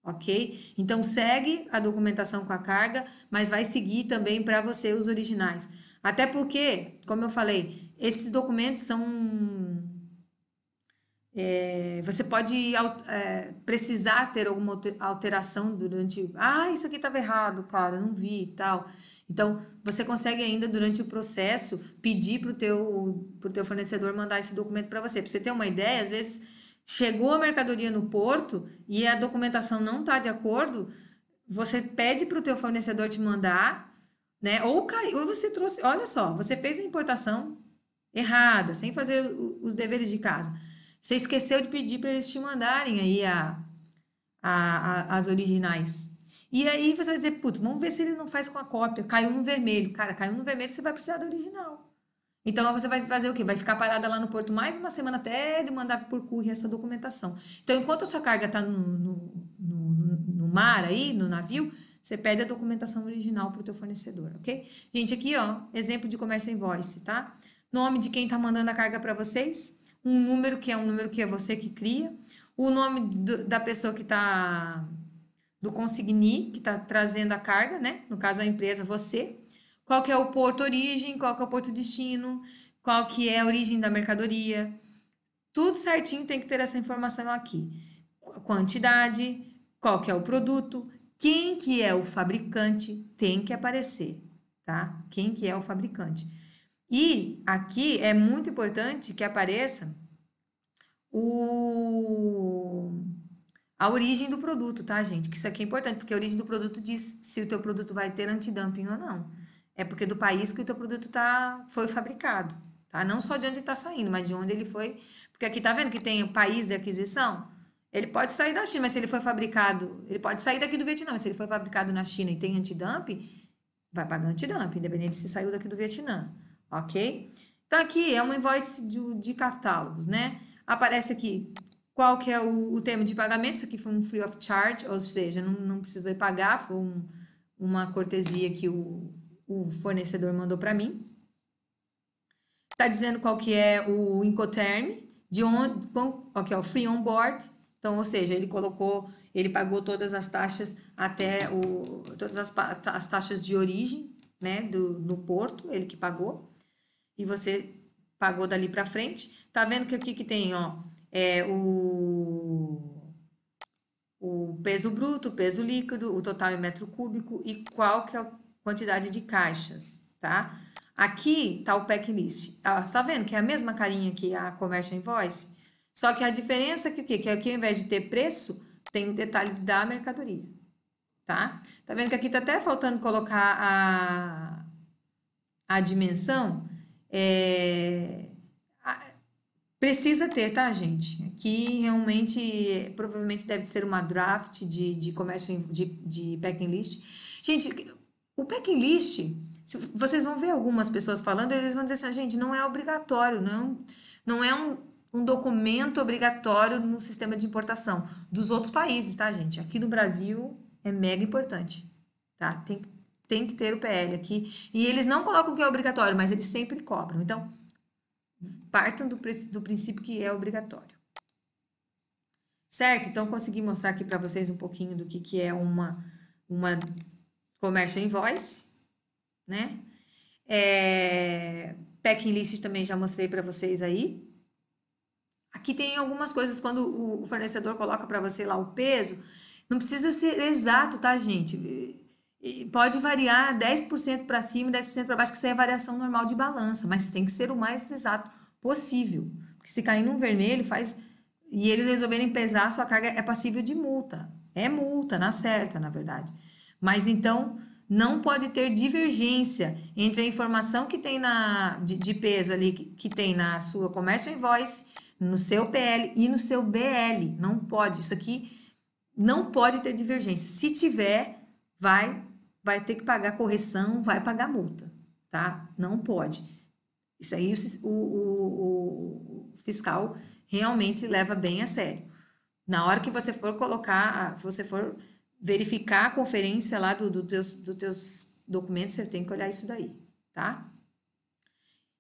Ok? Então segue a documentação com a carga, mas vai seguir também para você os originais. Até porque, como eu falei, esses documentos são você pode precisar ter alguma alteração durante. Ah, isso aqui estava errado, cara, não vi e tal. Então, você consegue ainda durante o processo pedir pro teu fornecedor mandar esse documento para você. Para você ter uma ideia, às vezes chegou a mercadoria no porto e a documentação não está de acordo, você pede para o teu fornecedor te mandar, né? Ou você trouxe, olha só, você fez a importação errada, sem fazer os deveres de casa. Você esqueceu de pedir para eles te mandarem aí as originais. E aí você vai dizer, putz, vamos ver se ele não faz com a cópia. Caiu no vermelho. Cara, caiu no vermelho, você vai precisar da original. Então você vai fazer o quê? Vai ficar parada lá no porto mais uma semana até ele mandar por courier essa documentação. Então, enquanto a sua carga está no mar aí, no navio, você pede a documentação original para o teu fornecedor, ok? Gente, aqui, ó, exemplo de comércio invoice, tá? Nome de quem está mandando a carga para vocês, um número que é você que cria, o nome da pessoa que está do consignee, que está trazendo a carga, né? No caso, a empresa, você. Qual que é o porto origem, qual que é o porto destino, qual que é a origem da mercadoria. Tudo certinho tem que ter essa informação aqui. Quantidade, qual que é o produto, quem que é o fabricante, tem que aparecer, tá? Quem que é o fabricante. E aqui é muito importante que apareça o a origem do produto, tá, gente? Que isso aqui é importante, porque a origem do produto diz se o teu produto vai ter antidumping ou não. É porque do país que o teu produto foi fabricado, tá? Não só de onde está saindo, mas de onde ele foi. Porque aqui tá vendo que tem o país de aquisição? Ele pode sair da China, mas se ele foi fabricado, ele pode sair daqui do Vietnã, mas se ele foi fabricado na China e tem antidumping, vai pagar antidumping, independente se saiu daqui do Vietnã, ok? Então aqui é uma invoice de catálogos, né? Aparece aqui qual que é o termo de pagamento. Isso aqui foi um free of charge, ou seja, não precisou pagar, foi uma cortesia que o fornecedor mandou para mim. Está dizendo qual que é o Incoterm, qual que é o free on board. Então, ou seja, ele pagou todas as taxas todas as taxas de origem, né, do porto, ele que pagou. E você pagou dali para frente. Tá vendo que aqui que tem, ó, o peso bruto, o peso líquido, o total em metro cúbico e qual que é a quantidade de caixas, tá? Aqui tá o pack list. Ah, você tá vendo que é a mesma carinha que a commercial invoice? Só que a diferença é que o quê? Que aqui ao invés de ter preço, tem o detalhe da mercadoria, tá? Tá vendo que aqui tá até faltando colocar a dimensão? Precisa ter, tá, gente? Aqui realmente, provavelmente deve ser uma draft de comércio de packing list. Gente, o packing list, vocês vão ver algumas pessoas falando, eles vão dizer assim, gente, não é obrigatório, não é um documento obrigatório no sistema de importação dos outros países, tá, gente? Aqui no Brasil é mega importante, tá? Tem que ter o PL aqui. E eles não colocam que é obrigatório, mas eles sempre cobram. Então, partam do princípio que é obrigatório. Certo? Então, consegui mostrar aqui para vocês um pouquinho do que é uma commercial invoice, né? Packing list também já mostrei para vocês aí. Aqui tem algumas coisas, quando o fornecedor coloca para você lá o peso, não precisa ser exato, tá, gente? E pode variar 10% para cima e 10% para baixo, que isso é variação normal de balança, mas tem que ser o mais exato possível. Porque se cair num vermelho, faz. E eles resolverem pesar, a sua carga é passível de multa. É multa, na certa, na verdade. Mas então, não pode ter divergência entre a informação que tem de peso ali, que tem na sua Commercial Invoice, no seu PL e no seu BL. Não pode. Isso aqui não pode ter divergência. Se tiver, vai ter que pagar correção, vai pagar multa, tá? Não pode. Isso aí o fiscal realmente leva bem a sério. Na hora que você for colocar, você for verificar a conferência lá dos teus documentos, você tem que olhar isso daí, tá?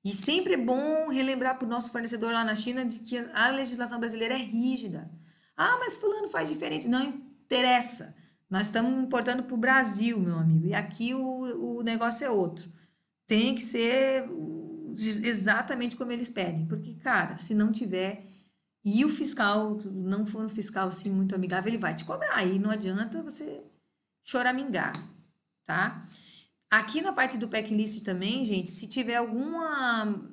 E sempre é bom relembrar para o nosso fornecedor lá na China de que a legislação brasileira é rígida. Ah, mas fulano faz diferente. Não interessa. Nós estamos importando para o Brasil, meu amigo. E aqui o negócio é outro. Tem que ser exatamente como eles pedem. Porque, cara, se não tiver e o fiscal não for um fiscal assim muito amigável, ele vai te cobrar. Aí não adianta você choramingar, tá? Aqui na parte do packlist também, gente, se tiver alguma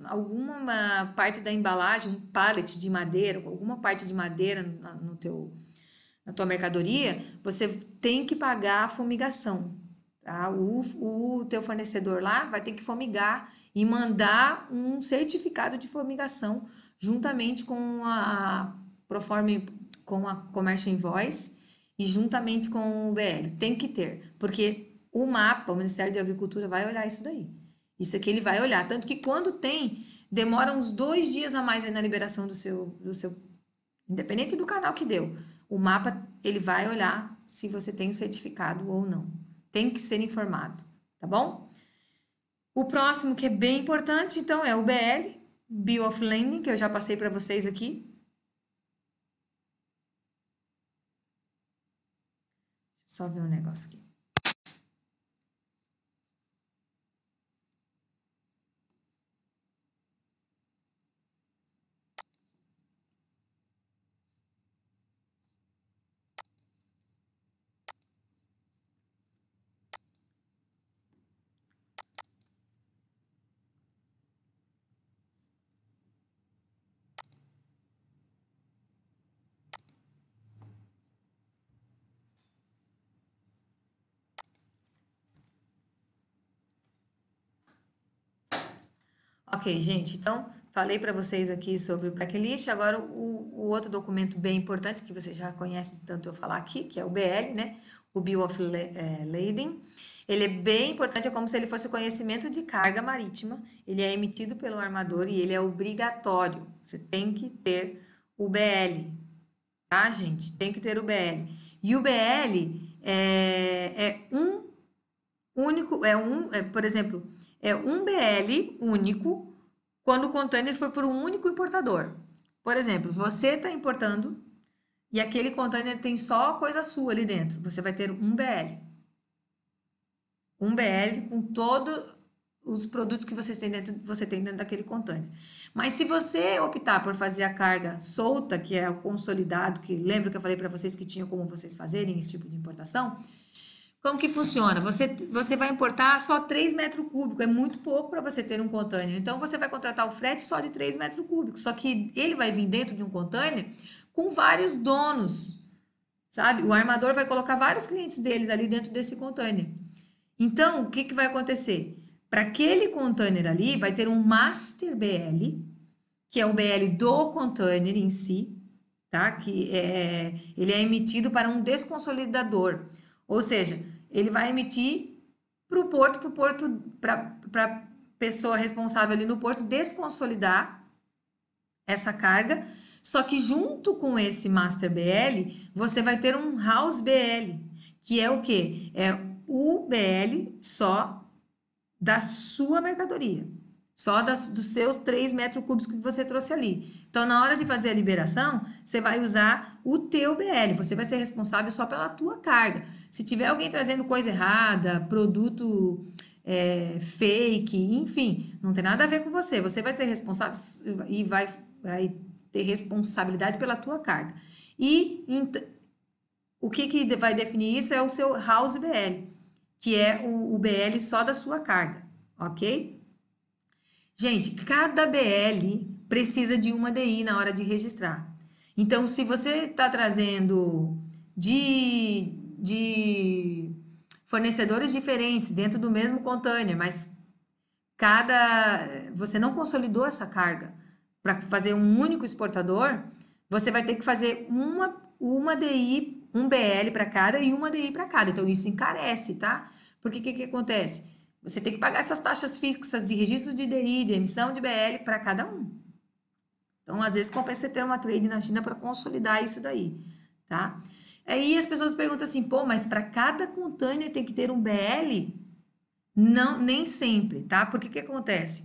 parte da embalagem, um pallet de madeira, alguma parte de madeira na tua mercadoria, você tem que pagar a fumigação, tá? O teu fornecedor lá vai ter que fumigar e mandar um certificado de fumigação juntamente com a Commercial Invoice e juntamente com o BL. Tem que ter, porque o mapa, o Ministério da Agricultura vai olhar isso daí. Isso aqui ele vai olhar. Tanto que quando tem, demora uns 2 dias a mais aí na liberação do seu, independente do canal que deu. O mapa, ele vai olhar se você tem o certificado ou não. Tem que ser informado, tá bom? O próximo que é bem importante, então, é o BL, Bill of Lading, que eu já passei para vocês aqui. Só ver um negócio aqui. Ok, gente, então falei para vocês aqui sobre o backlist. Agora, o outro documento bem importante que você já conhece tanto eu falar aqui, que é o BL, né? O Bill of Lading. Ele é bem importante, é como se ele fosse o conhecimento de carga marítima. Ele é emitido pelo armador e ele é obrigatório. Você tem que ter o BL, tá, gente? Tem que ter o BL. E o BL é um único, por exemplo, é um BL único quando o container for por um único importador. Por exemplo, você está importando e aquele container tem só coisa sua ali dentro. Você vai ter um BL. Um BL com todos os produtos que você tem dentro daquele container. Mas se você optar por fazer a carga solta, que é o consolidado, que lembra que eu falei para vocês que tinha como vocês fazerem esse tipo de importação? Como que funciona? Você vai importar só 3 metros cúbicos, é muito pouco para você ter um container. Então, você vai contratar o frete só de 3 metros cúbicos. Só que ele vai vir dentro de um container com vários donos, sabe? O armador vai colocar vários clientes deles ali dentro desse container. Então, o que, que vai acontecer? Para aquele container ali, vai ter um Master BL, que é o BL do container em si, tá? Ele é emitido para um desconsolidador. Ou seja, ele vai emitir para a pessoa responsável ali no porto desconsolidar essa carga. Só que junto com esse Master BL, você vai ter um House BL, que é o quê? É o BL só da sua mercadoria. Só dos seus 3 metros cúbicos que você trouxe ali. Então, na hora de fazer a liberação, você vai usar o teu BL. Você vai ser responsável só pela tua carga. Se tiver alguém trazendo coisa errada, produto fake, enfim, não tem nada a ver com você. Você vai ser responsável e vai ter responsabilidade pela tua carga. E o que vai definir isso é o seu House BL. que é o BL só da sua carga, ok? Gente, cada BL precisa de uma DI na hora de registrar. Então, se você está trazendo de fornecedores diferentes dentro do mesmo container, mas você não consolidou essa carga para fazer um único exportador, você vai ter que fazer uma DI, um BL para cada e uma DI para cada. Então, isso encarece, tá? Porque o que acontece? Você tem que pagar essas taxas fixas de registro de DI, de emissão de BL para cada um. Então, às vezes, compensa você ter uma trade na China para consolidar isso daí, tá? Aí as pessoas perguntam assim, pô, mas para cada container tem que ter um BL? Não, nem sempre, tá? Porque o que acontece?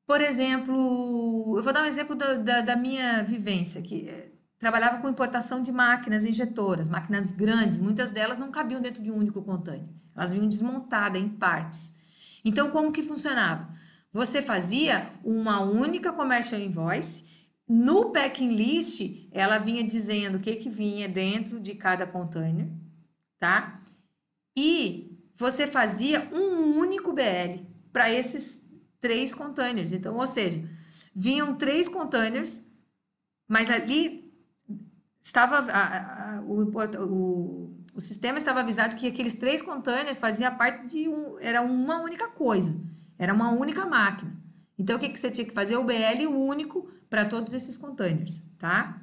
Por exemplo, eu vou dar um exemplo da minha vivência, que trabalhava com importação de máquinas injetoras, máquinas grandes, muitas delas não cabiam dentro de um único container, elas vinham desmontadas em partes. Então, como que funcionava? Você fazia uma única commercial invoice, no packing list, ela vinha dizendo o que vinha dentro de cada container, tá? E você fazia um único BL para esses 3 containers. Então, ou seja, vinham 3 containers, mas ali estava o sistema estava avisado que aqueles 3 containers faziam parte de era uma única coisa, era uma única máquina. Então, o que você tinha que fazer? O BL único para todos esses containers, tá?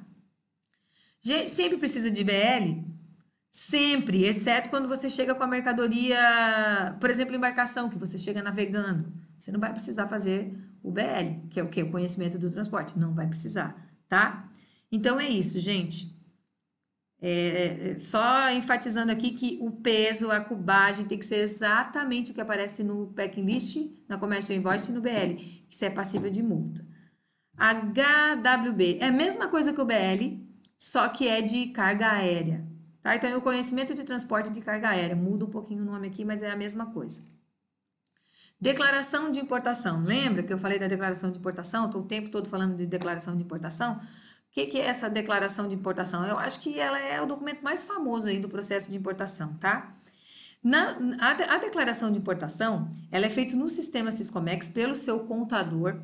Sempre precisa de BL? Sempre, exceto quando você chega com a mercadoria, por exemplo, embarcação, que você chega navegando. Você não vai precisar fazer o BL, que é o quê? O conhecimento do transporte. Não vai precisar, tá? Então é isso, gente. Só enfatizando aqui que o peso, a cubagem tem que ser exatamente o que aparece no packing list, na commercial invoice e no BL. Isso é passível de multa. HWB é a mesma coisa que o BL, só que é de carga aérea. Tá? Então, é o conhecimento de transporte de carga aérea. Muda um pouquinho o nome aqui, mas é a mesma coisa. Declaração de importação. Lembra que eu falei da declaração de importação? Estou o tempo todo falando de declaração de importação. O que é essa declaração de importação? Eu acho que ela é o documento mais famoso aí do processo de importação, tá? A declaração de importação, ela é feita no sistema Syscomex pelo seu contador.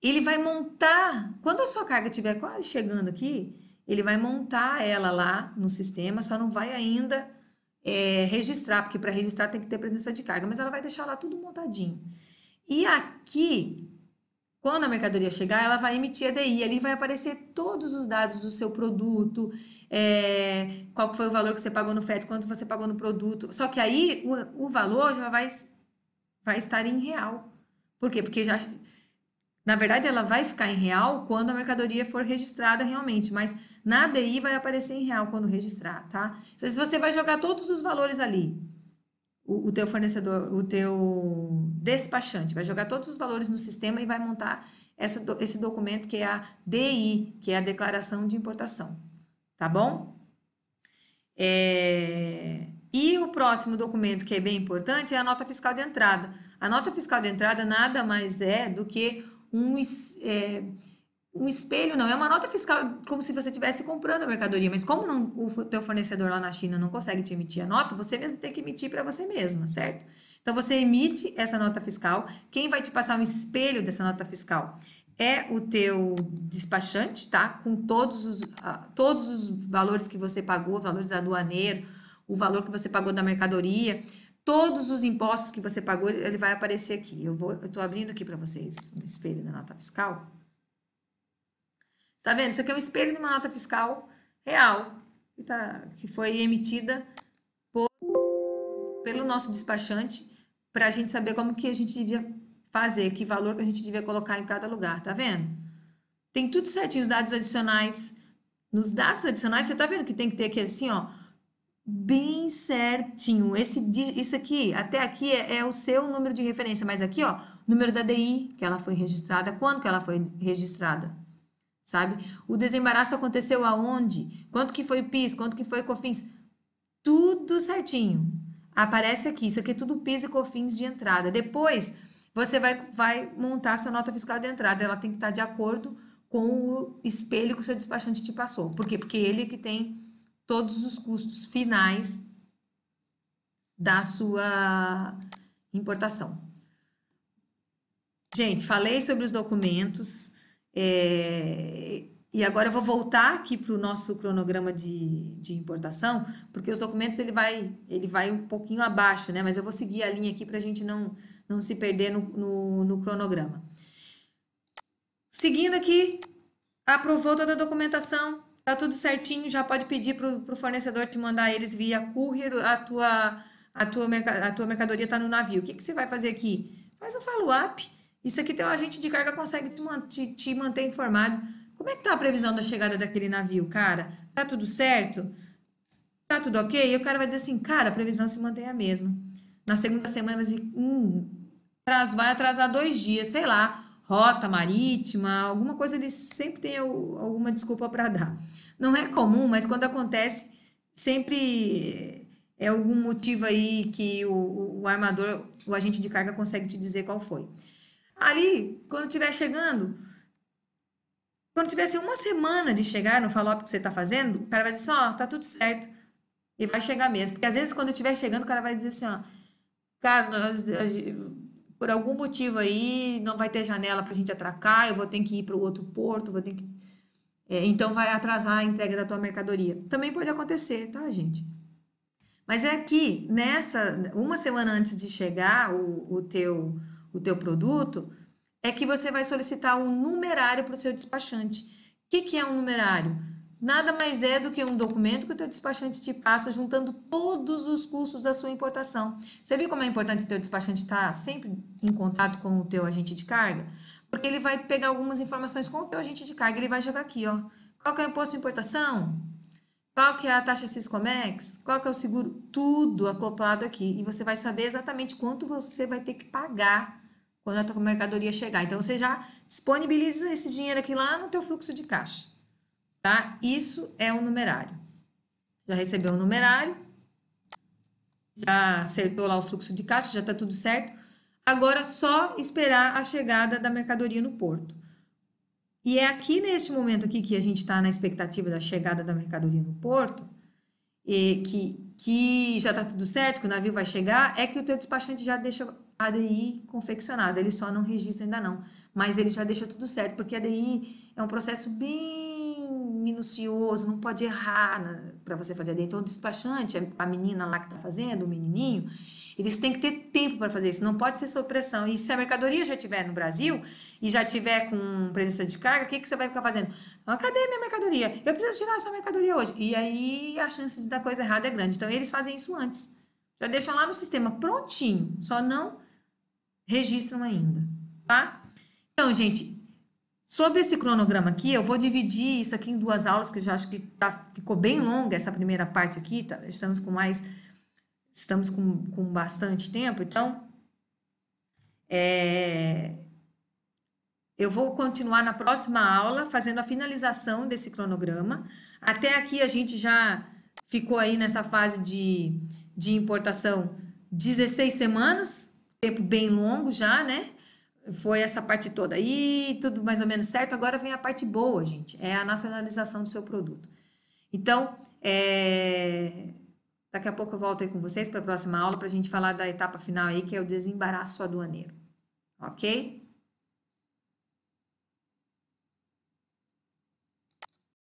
Ele vai montar, quando a sua carga estiver quase chegando aqui, ele vai montar ela lá no sistema, só não vai ainda registrar, porque para registrar tem que ter presença de carga, mas ela vai deixar lá tudo montadinho. E aqui, quando a mercadoria chegar, ela vai emitir a DI, ali vai aparecer todos os dados do seu produto, qual foi o valor que você pagou no frete, quanto você pagou no produto. Só que aí o valor já vai estar em real. Por quê? Porque já... Na verdade, ela vai ficar em real quando a mercadoria for registrada realmente, mas na ADI vai aparecer em real quando registrar, tá? Então, se você vai jogar todos os valores ali, o teu fornecedor, o teu despachante vai jogar todos os valores no sistema e vai montar esse documento que é a DI, que é a Declaração de Importação, tá bom? E o próximo documento que é bem importante é a nota fiscal de entrada. A nota fiscal de entrada nada mais é do que um espelho, não, é uma nota fiscal como se você estivesse comprando a mercadoria, mas como o teu fornecedor lá na China não consegue te emitir a nota, você mesmo tem que emitir para você mesma, certo? Então, você emite essa nota fiscal, quem vai te passar um espelho dessa nota fiscal é o teu despachante, tá? Com todos os valores que você pagou, valores aduaneiros, o valor que você pagou da mercadoria, todos os impostos que você pagou, ele vai aparecer aqui. Eu tô abrindo aqui para vocês um espelho da nota fiscal. Tá vendo? Isso aqui é um espelho de uma nota fiscal real, que foi emitida pelo nosso despachante, para a gente saber como que a gente devia fazer, que valor que a gente devia colocar em cada lugar, tá vendo? Tem tudo certinho, os dados adicionais. Nos dados adicionais, você tá vendo que tem que ter aqui assim, ó, bem certinho. Isso aqui, até aqui é o seu número de referência, mas aqui, ó, número da DI, que ela foi registrada, quando que ela foi registrada, sabe? O desembaraço aconteceu aonde? Quanto que foi o PIS? Quanto que foi o COFINS? Tudo certinho. Aparece aqui, isso aqui é tudo PIS e COFINS de entrada. Depois, você vai montar sua nota fiscal de entrada, ela tem que estar de acordo com o espelho que o seu despachante te passou. Por quê? Porque ele é que tem todos os custos finais da sua importação. Gente, falei sobre os documentos, e agora eu vou voltar aqui para o nosso cronograma de importação, porque os documentos ele vai um pouquinho abaixo, né? Mas eu vou seguir a linha aqui para a gente não se perder no cronograma. Seguindo aqui, aprovou toda a documentação, tá tudo certinho, já pode pedir para o fornecedor te mandar eles via courier, a tua mercadoria está no navio. O que você vai fazer aqui? Faz um follow-up. Isso aqui teu agente de carga consegue te manter informado. Como é que tá a previsão da chegada daquele navio, cara? Tá tudo certo? Tá tudo ok? E o cara vai dizer assim, cara, a previsão se mantém a mesma. Na segunda semana vai dizer, vai atrasar 2 dias, sei lá, rota marítima, alguma coisa, eles sempre tem alguma desculpa para dar. Não é comum, mas quando acontece, sempre é algum motivo aí que o armador, o agente de carga consegue te dizer qual foi. Ali, quando estiver chegando, quando tivesse uma semana de chegar no follow-up que você está fazendo, o cara vai dizer assim, ó, tá tudo certo. E vai chegar mesmo. Porque às vezes, quando estiver chegando, o cara vai dizer assim, ó, cara, por algum motivo aí, não vai ter janela pra gente atracar, eu vou ter que ir para o outro porto, vou ter que... então vai atrasar a entrega da tua mercadoria. Também pode acontecer, tá, gente? Mas é aqui, uma semana antes de chegar o teu produto, é que você vai solicitar um numerário para o seu despachante. O que é um numerário? Nada mais é do que um documento que o teu despachante te passa juntando todos os custos da sua importação. Você viu como é importante o teu despachante estar sempre em contato com o teu agente de carga? Porque ele vai pegar algumas informações com o teu agente de carga, ele vai jogar aqui, ó. Qual que é o imposto de importação? Qual que é a taxa Siscomex? Qual que é o seguro? Tudo acoplado aqui. E você vai saber exatamente quanto você vai ter que pagar quando a tua mercadoria chegar. Então, você já disponibiliza esse dinheiro aqui lá no teu fluxo de caixa, tá? Isso é o numerário. Já recebeu o numerário, já acertou lá o fluxo de caixa, já tá tudo certo. Agora, só esperar a chegada da mercadoria no porto. E é aqui neste momento aqui que a gente está na expectativa da chegada da mercadoria no porto, e que já está tudo certo, que o navio vai chegar, é que o teu despachante já deixa a ADI confeccionada, ele só não registra ainda não, mas ele já deixa tudo certo, porque a ADI é um processo bem minucioso, não pode errar para você fazer a ADI. Então o despachante, a menina lá que está fazendo, o menininho, eles têm que ter tempo para fazer isso, não pode ser sob pressão. E se a mercadoria já estiver no Brasil e já tiver com presença de carga, o que você vai ficar fazendo? Ah, cadê a minha mercadoria? Eu preciso tirar essa mercadoria hoje. E aí a chance de dar coisa errada é grande. Então eles fazem isso antes. Já deixam lá no sistema prontinho, só não registram ainda, tá? Então, gente, sobre esse cronograma aqui, eu vou dividir isso aqui em 2 aulas, que eu já acho que ficou bem longa essa primeira parte aqui, tá? Estamos com bastante tempo, então eu vou continuar na próxima aula fazendo a finalização desse cronograma. Até aqui a gente já ficou aí nessa fase de importação 16 semanas, tempo bem longo já, né? Foi essa parte toda aí, tudo mais ou menos certo. Agora vem a parte boa, gente, é a nacionalização do seu produto. Então, daqui a pouco eu volto aí com vocês para a próxima aula para a gente falar da etapa final aí, que é o desembaraço aduaneiro. Ok?